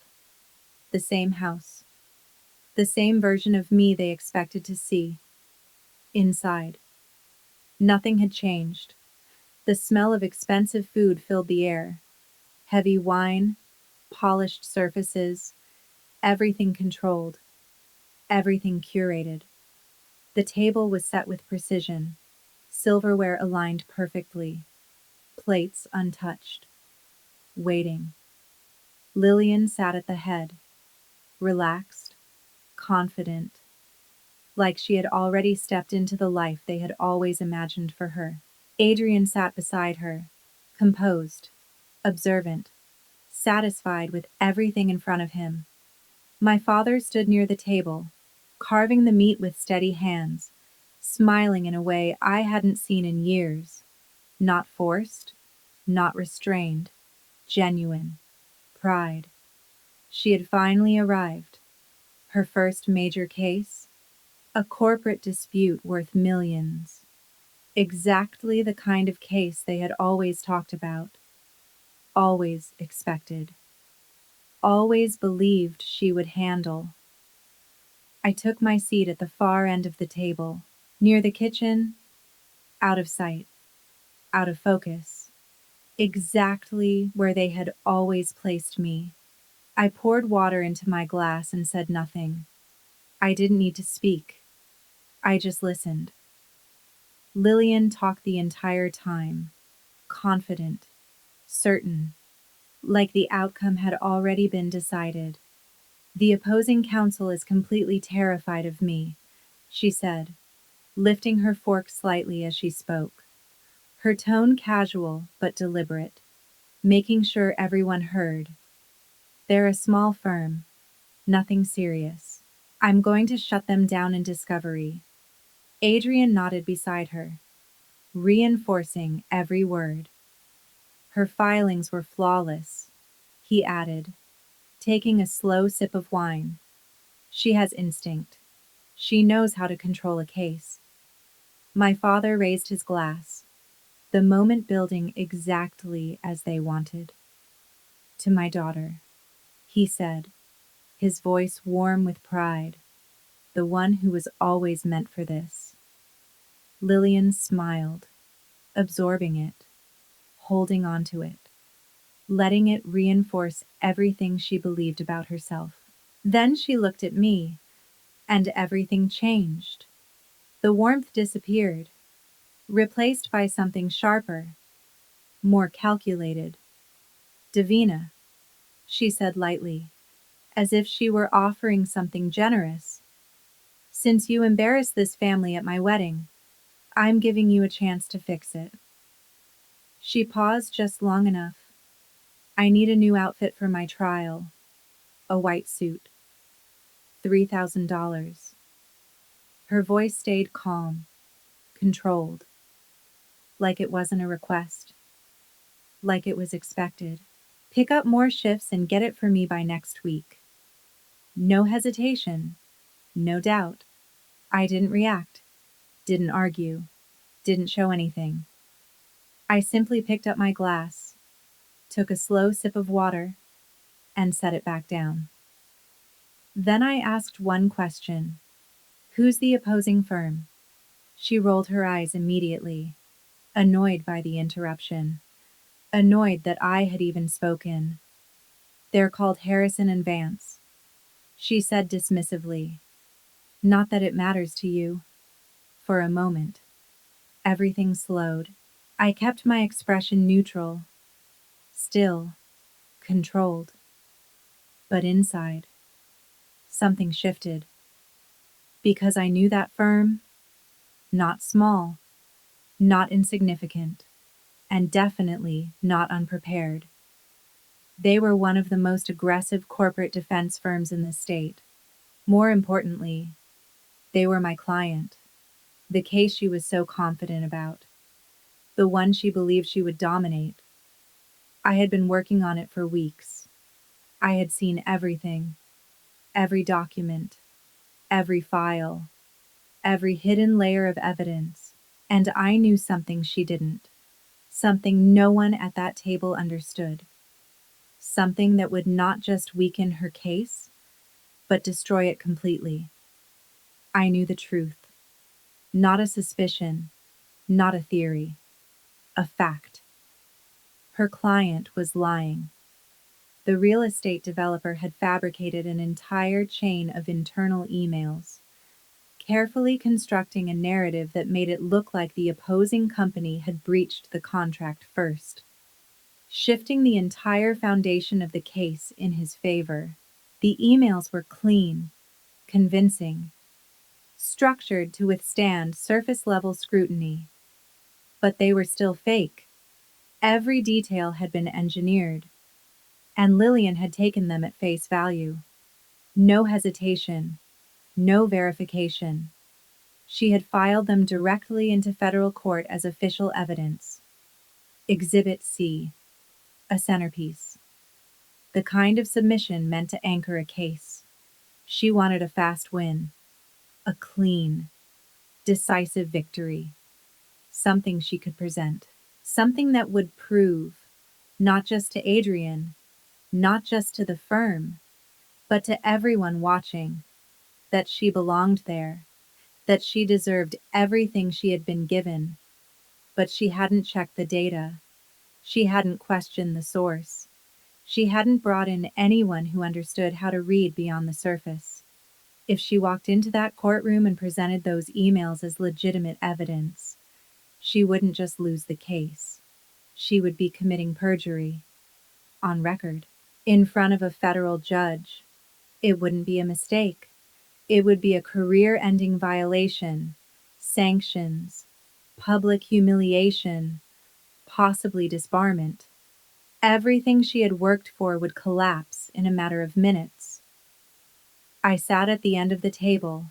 the same house, the same version of me they expected to see. Inside, nothing had changed. The smell of expensive food filled the air. Heavy wine, polished surfaces, everything controlled, everything curated. The table was set with precision, silverware aligned perfectly, plates untouched. Waiting. Lillian sat at the head, relaxed, confident, like she had already stepped into the life they had always imagined for her. Adrian sat beside her, composed, observant, satisfied with everything in front of him. My father stood near the table, carving the meat with steady hands, smiling in a way I hadn't seen in years. Not forced, not restrained, genuine. Pride. She had finally arrived. Her first major case? A corporate dispute worth millions. Exactly the kind of case they had always talked about, always expected, always believed she would handle. I took my seat at the far end of the table, near the kitchen, out of sight, out of focus, exactly where they had always placed me. I poured water into my glass and said nothing. I didn't need to speak. I just listened. Lillian talked the entire time, confident, certain, like the outcome had already been decided. The opposing counsel is completely terrified of me, she said, lifting her fork slightly as she spoke. Her tone casual but deliberate, making sure everyone heard. They're a small firm, nothing serious. I'm going to shut them down in discovery. Adrian nodded beside her, reinforcing every word. Her filings were flawless, he added, taking a slow sip of wine. She has instinct. She knows how to control a case. My father raised his glass, the moment building exactly as they wanted. To my daughter, he said, his voice warm with pride, the one who was always meant for this. Lillian smiled, absorbing it, holding on to it, letting it reinforce everything she believed about herself. Then she looked at me, and everything changed. The warmth disappeared, replaced by something sharper, more calculated. Davina, she said lightly, as if she were offering something generous. Since you embarrassed this family at my wedding, I'm giving you a chance to fix it. She paused just long enough. I need a new outfit for my trial. A white suit. $3,000. Her voice stayed calm, controlled, like it wasn't a request, like it was expected. Pick up more shifts and get it for me by next week. No hesitation, no doubt. I didn't react, didn't argue, didn't show anything. I simply picked up my glass, took a slow sip of water, and set it back down. Then I asked one question. Who's the opposing firm? She rolled her eyes immediately, annoyed by the interruption, annoyed that I had even spoken. They're called Harrison and Vance, she said dismissively. Not that it matters to you. For a moment, everything slowed. I kept my expression neutral, still, controlled. But inside, something shifted. Because I knew that firm, not small, not insignificant, and definitely not unprepared. They were one of the most aggressive corporate defense firms in the state. More importantly, they were my client, the case she was so confident about, the one she believed she would dominate. I had been working on it for weeks. I had seen everything, every document, every file, every hidden layer of evidence, and I knew something she didn't, something no one at that table understood, something that would not just weaken her case, but destroy it completely. I knew the truth, not a suspicion, not a theory, a fact. Her client was lying. The real estate developer had fabricated an entire chain of internal emails, carefully constructing a narrative that made it look like the opposing company had breached the contract first, shifting the entire foundation of the case in his favor. The emails were clean, convincing, structured to withstand surface-level scrutiny, but they were still fake. Every detail had been engineered, and Lillian had taken them at face value. No hesitation, no verification. She had filed them directly into federal court as official evidence. Exhibit C, a centerpiece. The kind of submission meant to anchor a case. She wanted a fast win, a clean, decisive victory, something she could present, something that would prove, not just to Adrian, not just to the firm, but to everyone watching, that she belonged there, that she deserved everything she had been given. But she hadn't checked the data. She hadn't questioned the source. She hadn't brought in anyone who understood how to read beyond the surface. If she walked into that courtroom and presented those emails as legitimate evidence, she wouldn't just lose the case. She would be committing perjury, on record, in front of a federal judge. It wouldn't be a mistake. It would be a career-ending violation, sanctions, public humiliation, possibly disbarment. Everything she had worked for would collapse in a matter of minutes. I sat at the end of the table,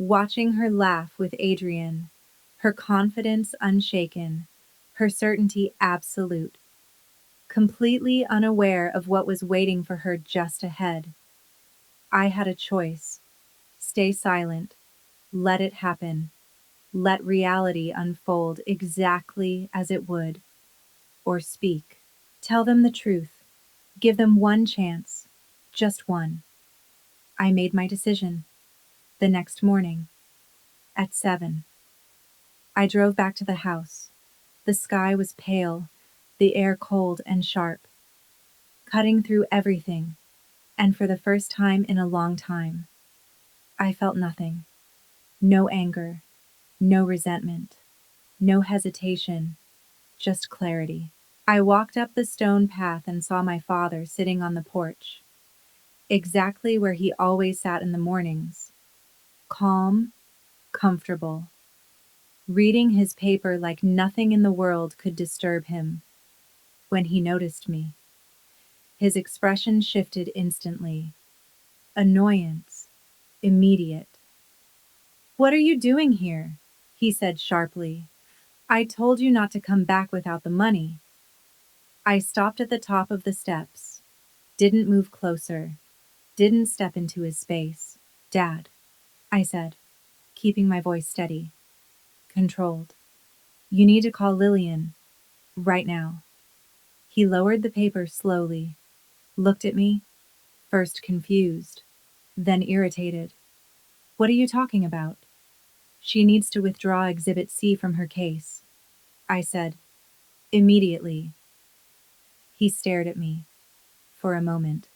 watching her laugh with Adrian, her confidence unshaken, her certainty absolute, completely unaware of what was waiting for her just ahead. I had a choice. Stay silent, let it happen, let reality unfold exactly as it would, or speak. Tell them the truth. Give them one chance, just one. I made my decision. The next morning, at 7, I drove back to the house. The sky was pale, the air cold and sharp, cutting through everything, and for the first time in a long time, I felt nothing. No anger, no resentment, no hesitation, just clarity. I walked up the stone path and saw my father sitting on the porch, exactly where he always sat in the mornings, calm, comfortable, reading his paper like nothing in the world could disturb him. When he noticed me, his expression shifted instantly. Annoyance, immediate. "What are you doing here?" he said sharply. "I told you not to come back without the money." I stopped at the top of the steps, didn't move closer, didn't step into his space. "Dad," I said, keeping my voice steady, controlled. "You need to call Lillian, right now." He lowered the paper slowly, looked at me, first confused, then irritated. "What are you talking about?" "She needs to withdraw Exhibit C from her case," I said, "immediately." He stared at me, for a moment.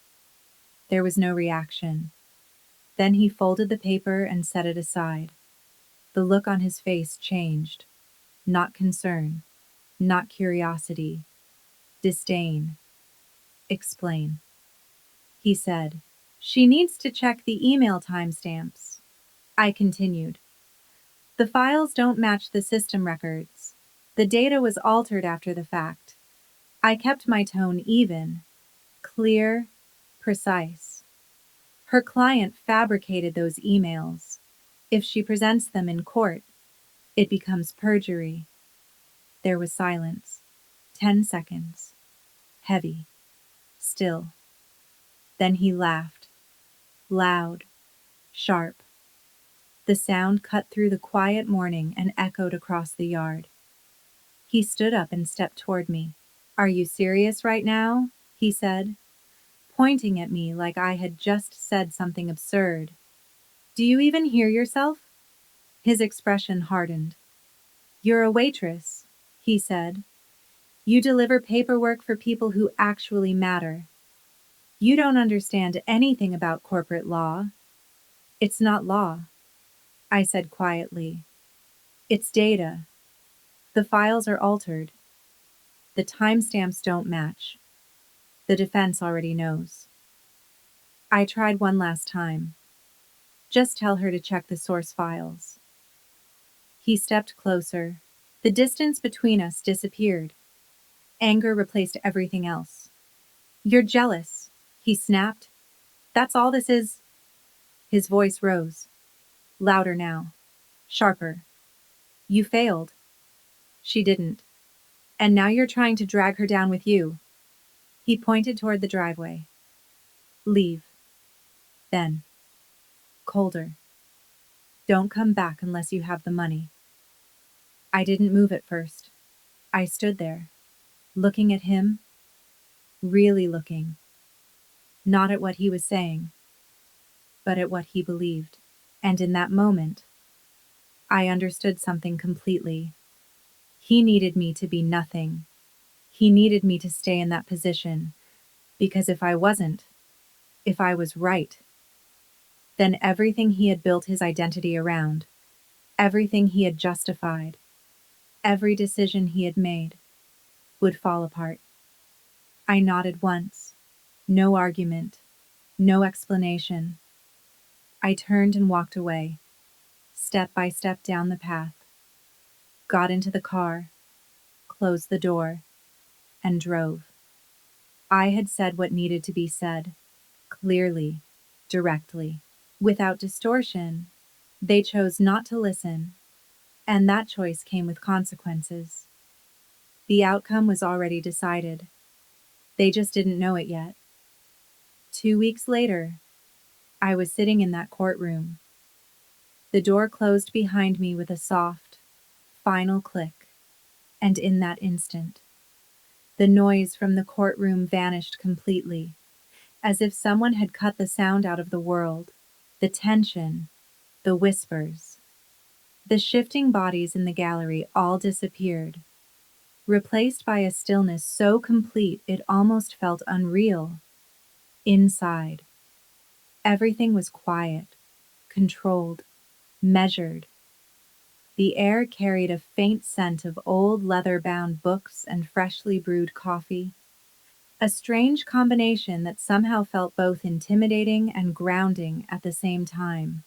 There was no reaction. Then he folded the paper and set it aside. The look on his face changed. Not concern, not curiosity, disdain. "Explain." he said. She needs to check the email timestamps. I continued. The files don't match the system records. The data was altered after the fact. I kept my tone even, clear, precise. Her client fabricated those emails. If she presents them in court, it becomes perjury. There was silence. 10 seconds. Heavy. Still. Then he laughed. Loud. Sharp. The sound cut through the quiet morning and echoed across the yard. He stood up and stepped toward me. "Are you serious right now?" he said, pointing at me like I had just said something absurd. "Do you even hear yourself?" His expression hardened. "You're a waitress," he said. "You deliver paperwork for people who actually matter. You don't understand anything about corporate law." "It's not law," I said quietly. "It's data. The files are altered. The timestamps don't match. The defense already knows." I tried one last time. "Just tell her to check the source files." He stepped closer. The distance between us disappeared. Anger replaced everything else. "You're jealous," he snapped. "That's all this is." His voice rose. Louder now. Sharper. "You failed. She didn't. And now you're trying to drag her down with you." He pointed toward the driveway. "Leave." Then, colder. "Don't come back unless you have the money." I didn't move at first. I stood there, looking at him, really looking. Not at what he was saying, but at what he believed. And in that moment, I understood something completely. He needed me to be nothing. He needed me to stay in that position, because if I wasn't, if I was right, then everything he had built his identity around, everything he had justified, every decision he had made, would fall apart. I nodded once. No argument. No explanation. I turned and walked away, step by step down the path, got into the car, closed the door, and drove. I had said what needed to be said, clearly, directly, without distortion. They chose not to listen, and that choice came with consequences. The outcome was already decided. They just didn't know it yet. 2 weeks later, I was sitting in that courtroom. The door closed behind me with a soft, final click, and in that instant, the noise from the courtroom vanished completely, as if someone had cut the sound out of the world. The tension, the whispers, the shifting bodies in the gallery all disappeared, replaced by a stillness so complete it almost felt unreal. Inside, everything was quiet, controlled, measured. The air carried a faint scent of old leather-bound books and freshly brewed coffee, a strange combination that somehow felt both intimidating and grounding at the same time.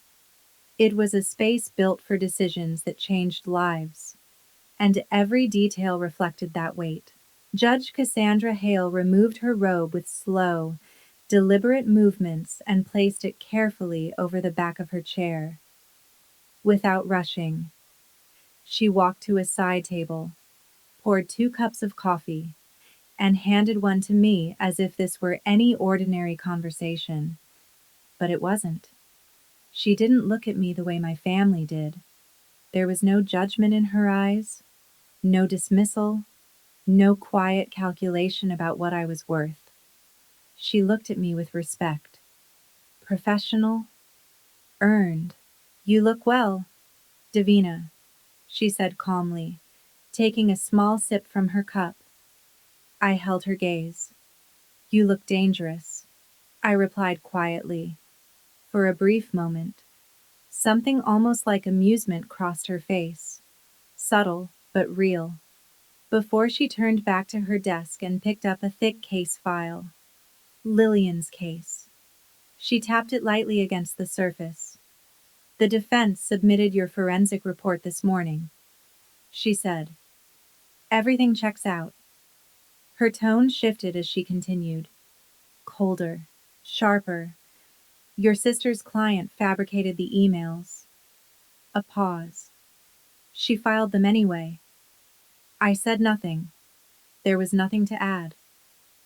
It was a space built for decisions that changed lives, and every detail reflected that weight. Judge Cassandra Hale removed her robe with slow, deliberate movements and placed it carefully over the back of her chair. Without rushing, she walked to a side table, poured 2 cups of coffee, and handed one to me as if this were any ordinary conversation. But it wasn't. She didn't look at me the way my family did. There was no judgment in her eyes, no dismissal, no quiet calculation about what I was worth. She looked at me with respect. Professional, earned. "You look well, Davina," she said calmly, taking a small sip from her cup. I held her gaze. "You look dangerous," I replied quietly. For a brief moment, something almost like amusement crossed her face, subtle but real, before she turned back to her desk and picked up a thick case file. Lillian's case. She tapped it lightly against the surface. The defense submitted your forensic report this morning, she said. Everything checks out. Her tone shifted as she continued. Colder, sharper. Your sister's client fabricated the emails. A pause. She filed them anyway. I said nothing. There was nothing to add.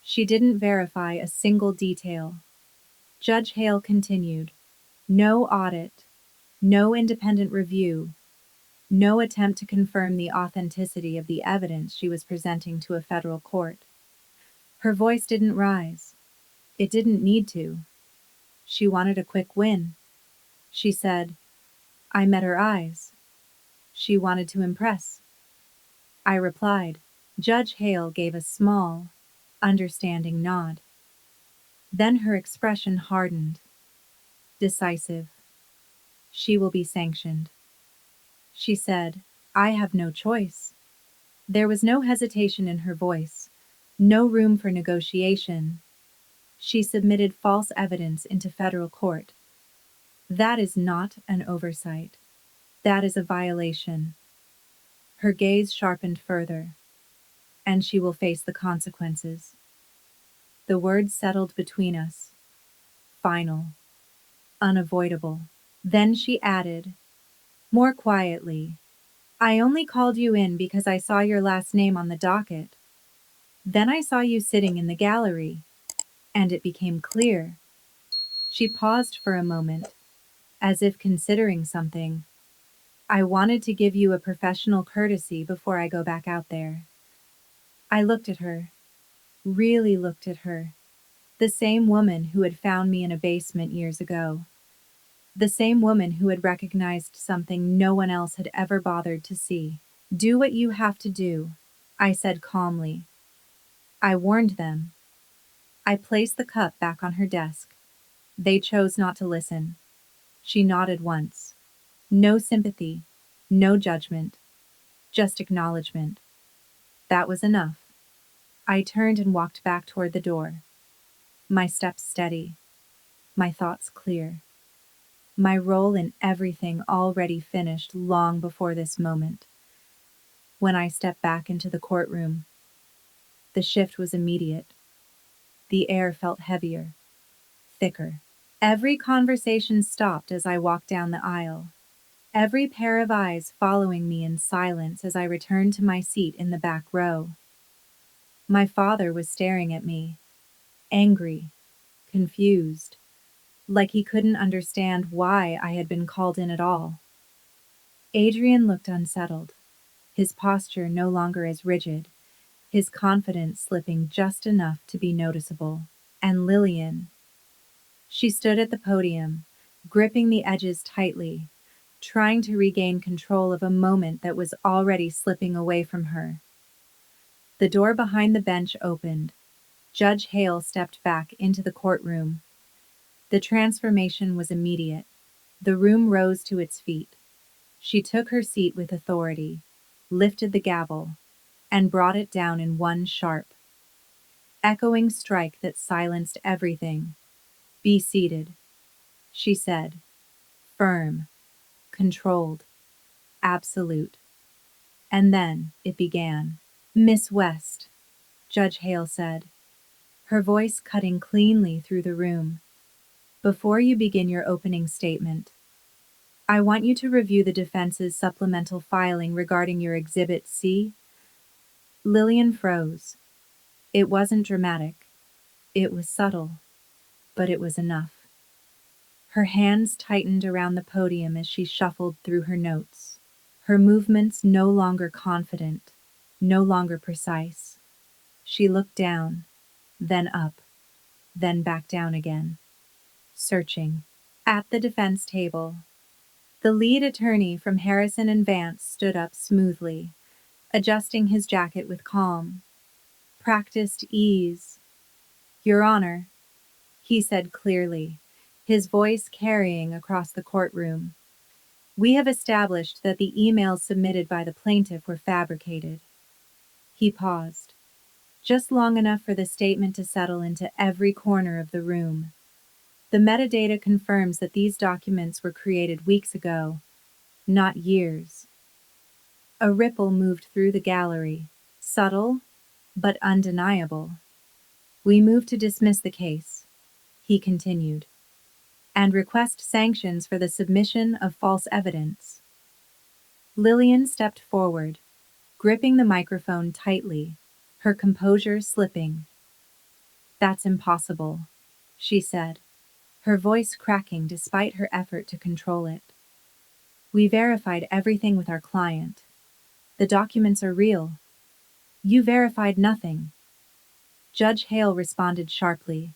She didn't verify a single detail. Judge Hale continued. No audit. No independent review. No attempt to confirm the authenticity of the evidence she was presenting to a federal court. Her voice didn't rise. It didn't need to. She wanted a quick win. She said, I met her eyes. She wanted to impress. I replied. Judge Hale gave a small, understanding nod. Then her expression hardened. Decisive. She will be sanctioned. She said, I have no choice. There was no hesitation in her voice, no room for negotiation. She submitted false evidence into federal court. That is not an oversight. That is a violation. Her gaze sharpened further, and she will face the consequences. The words settled between us. Final. Unavoidable. Then she added, more quietly, I only called you in because I saw your last name on the docket. Then I saw you sitting in the gallery, and it became clear. She paused for a moment, as if considering something. I wanted to give you a professional courtesy before I go back out there. I looked at her, really looked at her. The same woman who had found me in a basement years ago. The same woman who had recognized something no one else had ever bothered to see. Do what you have to do, I said calmly. I warned them. I placed the cup back on her desk. They chose not to listen. She nodded once. No sympathy, no judgment, just acknowledgement. That was enough. I turned and walked back toward the door. My steps steady, my thoughts clear. My role in everything already finished long before this moment. When I stepped back into the courtroom, the shift was immediate. The air felt heavier, thicker. Every conversation stopped as I walked down the aisle. Every pair of eyes following me in silence as I returned to my seat in the back row. My father was staring at me, angry, confused, like he couldn't understand why I had been called in at all. Adrian looked unsettled, his posture no longer as rigid, his confidence slipping just enough to be noticeable. And Lillian. She stood at the podium, gripping the edges tightly, trying to regain control of a moment that was already slipping away from her. The door behind the bench opened. Judge Hale stepped back into the courtroom. The transformation was immediate. The room rose to its feet. She took her seat with authority, lifted the gavel, and brought it down in one sharp, echoing strike that silenced everything. Be seated, she said, firm, controlled, absolute. And then it began. Miss West, Judge Hale said, her voice cutting cleanly through the room. Before you begin your opening statement, I want you to review the defense's supplemental filing regarding your Exhibit C. Lillian froze. It wasn't dramatic. It was subtle, but it was enough. Her hands tightened around the podium as she shuffled through her notes. Her movements no longer confident, no longer precise. She looked down, then up, then back down again, searching. At the defense table, the lead attorney from Harrison and Vance stood up smoothly, adjusting his jacket with calm, practiced ease. Your Honor, he said clearly, his voice carrying across the courtroom. We have established that the emails submitted by the plaintiff were fabricated. He paused. just long enough for the statement to settle into every corner of the room. The metadata confirms that these documents were created weeks ago, not years. A ripple moved through the gallery, subtle but undeniable. We move to dismiss the case, he continued, and request sanctions for the submission of false evidence. Lillian stepped forward, gripping the microphone tightly, her composure slipping. That's impossible, she said, her voice cracking despite her effort to control it. We verified everything with our client. The documents are real. You verified nothing. Judge Hale responded sharply.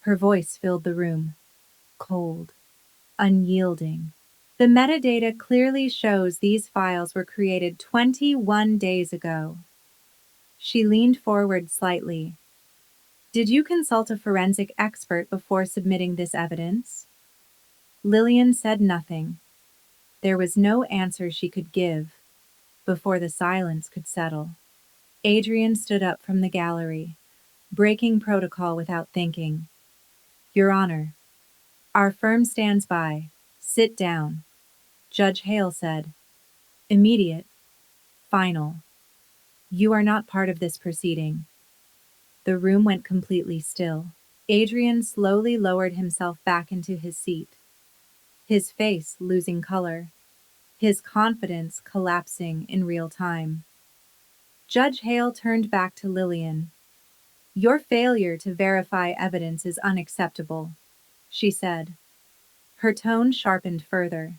Her voice filled the room. Cold. Unyielding. The metadata clearly shows these files were created 21 days ago. She leaned forward slightly. Did you consult a forensic expert before submitting this evidence? Lillian said nothing. There was no answer she could give before the silence could settle. Adrian stood up from the gallery, breaking protocol without thinking. Your Honor, our firm stands by. Sit down, Judge Hale said. Immediate. Final. You are not part of this proceeding. The room went completely still. Adrian slowly lowered himself back into his seat, his face losing color, his confidence collapsing in real time. Judge Hale turned back to Lillian. Your failure to verify evidence is unacceptable, she said. Her tone sharpened further.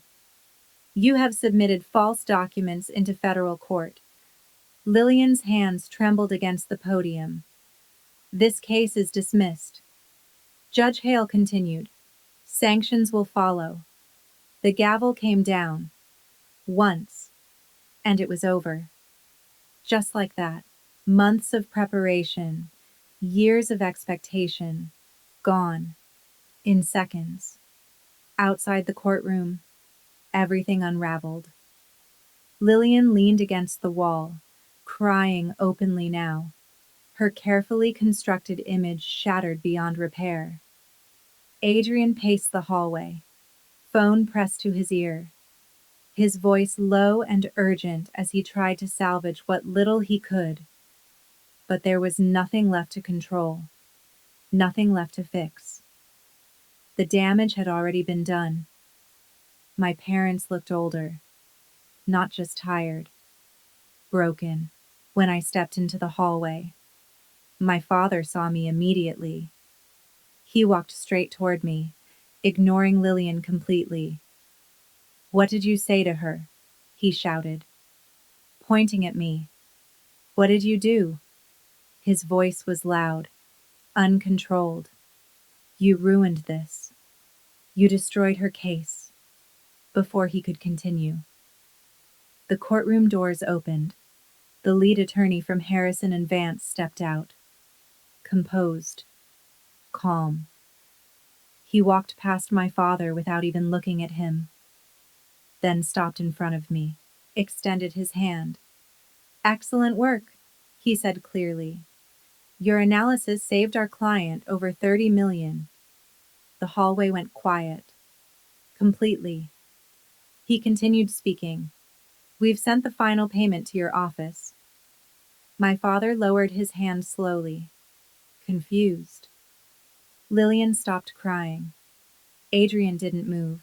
You have submitted false documents into federal court. Lillian's hands trembled against the podium. This case is dismissed. Judge Hale continued. Sanctions will follow. The gavel came down. Once. And it was over. Just like that. Months of preparation, years of expectation, gone. In seconds. Outside the courtroom, everything unraveled. Lillian leaned against the wall, crying openly now, her carefully constructed image shattered beyond repair. Adrian paced the hallway, phone pressed to his ear, his voice low and urgent as he tried to salvage what little he could. But there was nothing left to control, nothing left to fix. The damage had already been done. My parents looked older, not just tired, broken. When I stepped into the hallway, my father saw me immediately. He walked straight toward me, ignoring Lillian completely. What did you say to her? He shouted, pointing at me. What did you do? His voice was loud, uncontrolled. You ruined this. You destroyed her case. Before he could continue, the courtroom doors opened. The lead attorney from Harrison and Vance stepped out. Composed. Calm. He walked past my father without even looking at him, then stopped in front of me, extended his hand. Excellent work, he said clearly. Your analysis saved our client over $30 million. The hallway went quiet. Completely. He continued speaking. We've sent the final payment to your office. My father lowered his hand slowly, confused. Lillian stopped crying. Adrian didn't move.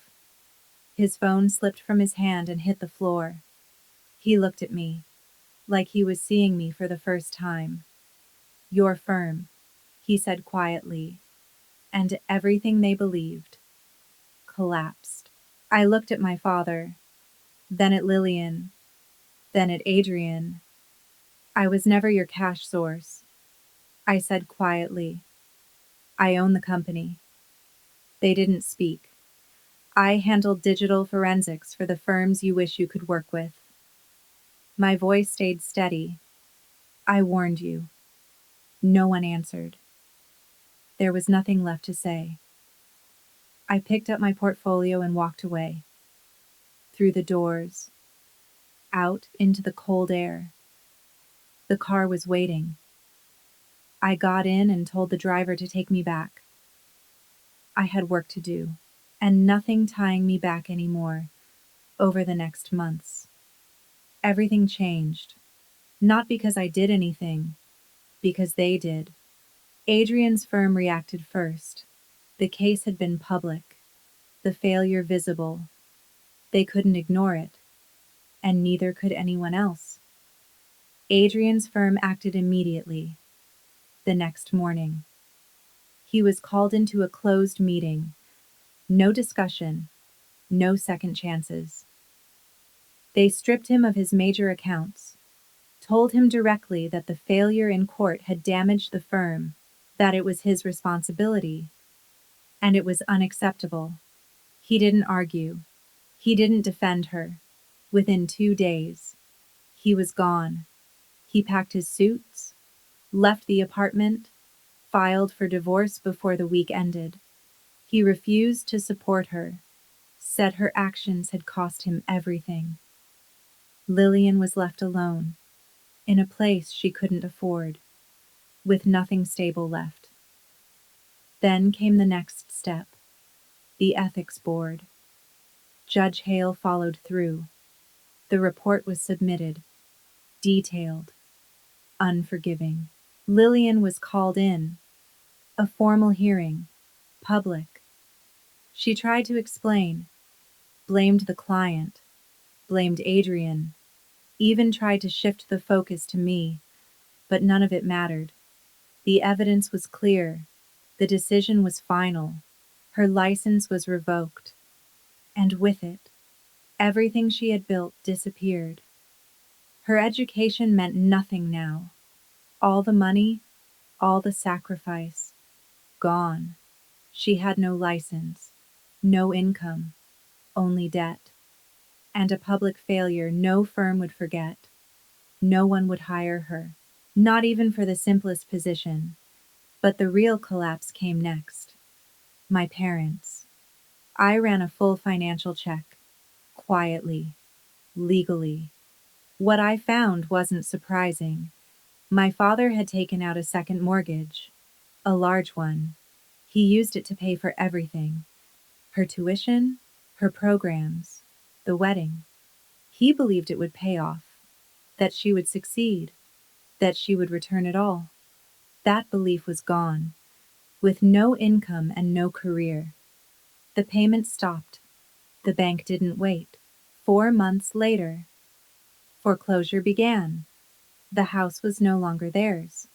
His phone slipped from his hand and hit the floor. He looked at me, like he was seeing me for the first time. Your firm, he said quietly, and everything they believed collapsed. I looked at my father, then at Lillian, then at Adrian. I was never your cash source, I said quietly. I own the company. They didn't speak. I handled digital forensics for the firms you wish you could work with. My voice stayed steady. I warned you. No one answered. There was nothing left to say. I picked up my portfolio and walked away. Through the doors. Out into the cold air. The car was waiting. I got in and told the driver to take me back. I had work to do, and nothing tying me back anymore over the next months. Everything changed. Not because I did anything, because they did. Adrian's firm reacted first. The case had been public, the failure visible. They couldn't ignore it, and neither could anyone else. Adrian's firm acted immediately, the next morning. He was called into a closed meeting. No discussion, no second chances. They stripped him of his major accounts, told him directly that the failure in court had damaged the firm, that it was his responsibility, and it was unacceptable. He didn't argue. He didn't defend her. Within 2 days, he was gone. He packed his suits, left the apartment, filed for divorce before the week ended. He refused to support her, said her actions had cost him everything. Lillian was left alone, in a place she couldn't afford, with nothing stable left. Then came the next step, the ethics board. Judge Hale followed through. The report was submitted, detailed, unforgiving. Lillian was called in. A formal hearing, public. She tried to explain, blamed the client, blamed Adrian, even tried to shift the focus to me, but none of it mattered. The evidence was clear. The decision was final. Her license was revoked. And with it, everything she had built disappeared. Her education meant nothing now. All the money, all the sacrifice, gone. She had no license, no income, only debt. And a public failure no firm would forget. No one would hire her, not even for the simplest position. But the real collapse came next. My parents. I ran a full financial check, quietly, legally. What I found wasn't surprising. My father had taken out a second mortgage, a large one. He used it to pay for everything, her tuition, her programs, the wedding. He believed it would pay off, that she would succeed, that she would return it all. That belief was gone, with no income and no career. The payment stopped. The bank didn't wait. 4 months later, foreclosure began. The house was no longer theirs.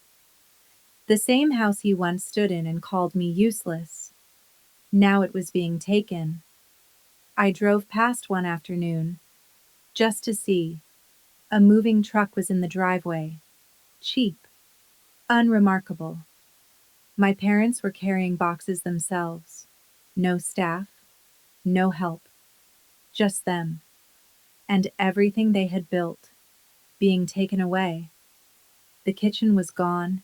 The same house he once stood in and called me useless. Now it was being taken. I drove past one afternoon, just to see. A moving truck was in the driveway. Cheap. Unremarkable. My parents were carrying boxes themselves. No staff. No help. Just them. And everything they had built, being taken away. The kitchen was gone.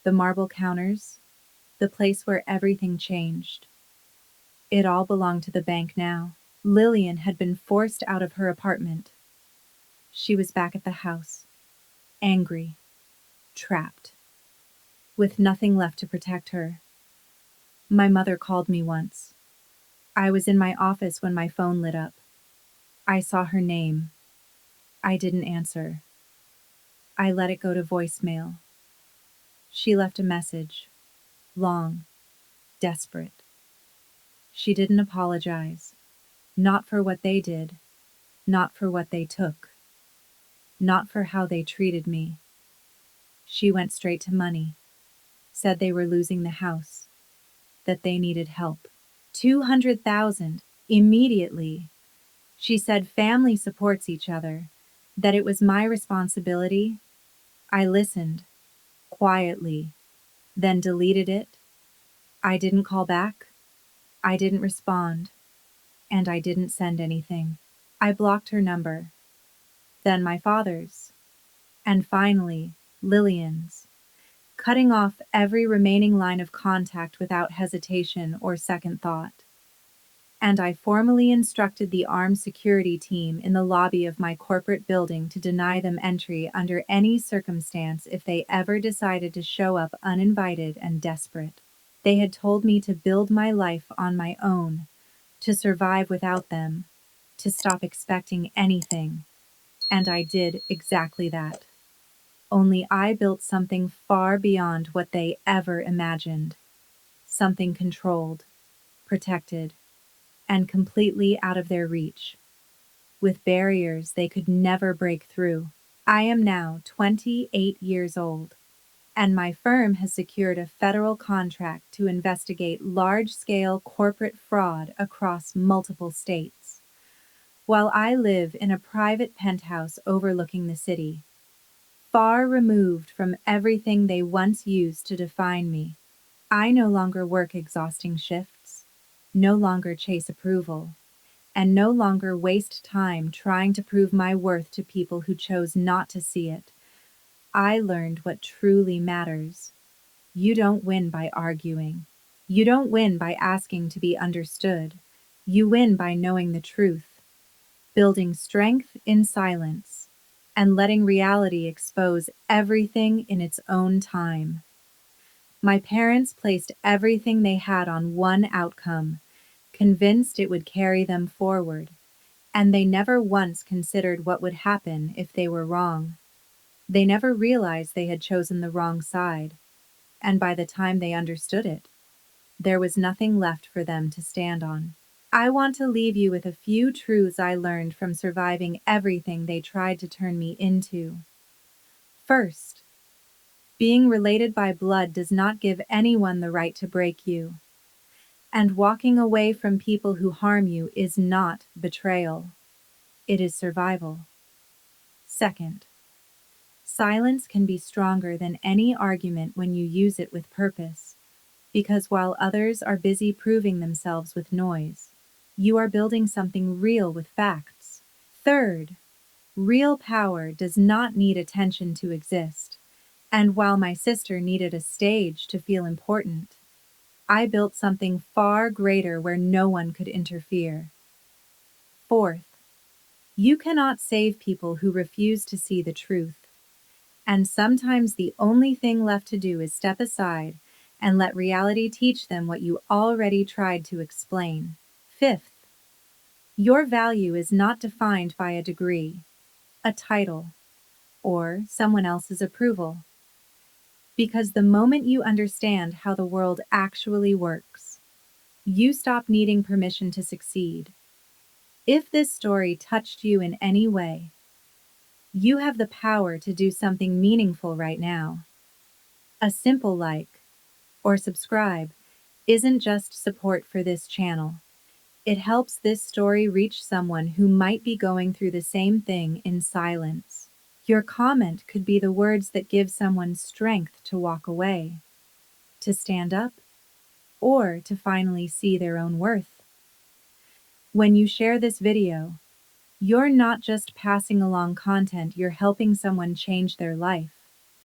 The marble counters. The place where everything changed. It all belonged to the bank now. Lillian had been forced out of her apartment. She was back at the house, angry, trapped, with nothing left to protect her. My mother called me once. I was in my office when my phone lit up. I saw her name. I didn't answer. I let it go to voicemail. She left a message, long, desperate. She didn't apologize, not for what they did, not for what they took, not for how they treated me. She went straight to money, said they were losing the house, that they needed help. 200,000, immediately. She said family supports each other, that it was my responsibility. I listened, quietly, then deleted it. I didn't call back. I didn't respond. And I didn't send anything. I blocked her number. Then my father's. And finally, Lillian's, cutting off every remaining line of contact without hesitation or second thought. and I formally instructed the armed security team in the lobby of my corporate building to deny them entry under any circumstance if they ever decided to show up uninvited and desperate. They had told me to build my life on my own, to survive without them, to stop expecting anything, and I did exactly that. Only I built something far beyond what they ever imagined. Something controlled, protected, and completely out of their reach, with barriers they could never break through. I am now 28 years old, and my firm has secured a federal contract to investigate large-scale corporate fraud across multiple states. While I live in a private penthouse overlooking the city, far removed from everything they once used to define me, I no longer work exhausting shifts, no longer chase approval, and no longer waste time trying to prove my worth to people who chose not to see it. I learned what truly matters. You don't win by arguing. You don't win by asking to be understood. You win by knowing the truth, building strength in silence, and letting reality expose everything in its own time. My parents placed everything they had on one outcome, convinced it would carry them forward, and they never once considered what would happen if they were wrong. They never realized they had chosen the wrong side, and by the time they understood it, there was nothing left for them to stand on. I want to leave you with a few truths I learned from surviving everything they tried to turn me into. First, being related by blood does not give anyone the right to break you, and walking away from people who harm you is not betrayal. It is survival. Second, silence can be stronger than any argument when you use it with purpose, because while others are busy proving themselves with noise, you are building something real with facts. Third, real power does not need attention to exist, and while my sister needed a stage to feel important, I built something far greater where no one could interfere. Fourth, you cannot save people who refuse to see the truth. And sometimes the only thing left to do is step aside and let reality teach them what you already tried to explain. Fifth, your value is not defined by a degree, a title, or someone else's approval. Because the moment you understand how the world actually works, you stop needing permission to succeed. If this story touched you in any way, you have the power to do something meaningful right now. A simple like or subscribe isn't just support for this channel. It helps this story reach someone who might be going through the same thing in silence. Your comment could be the words that give someone strength to walk away, to stand up, or to finally see their own worth. When you share this video, you're not just passing along content, you're helping someone change their life.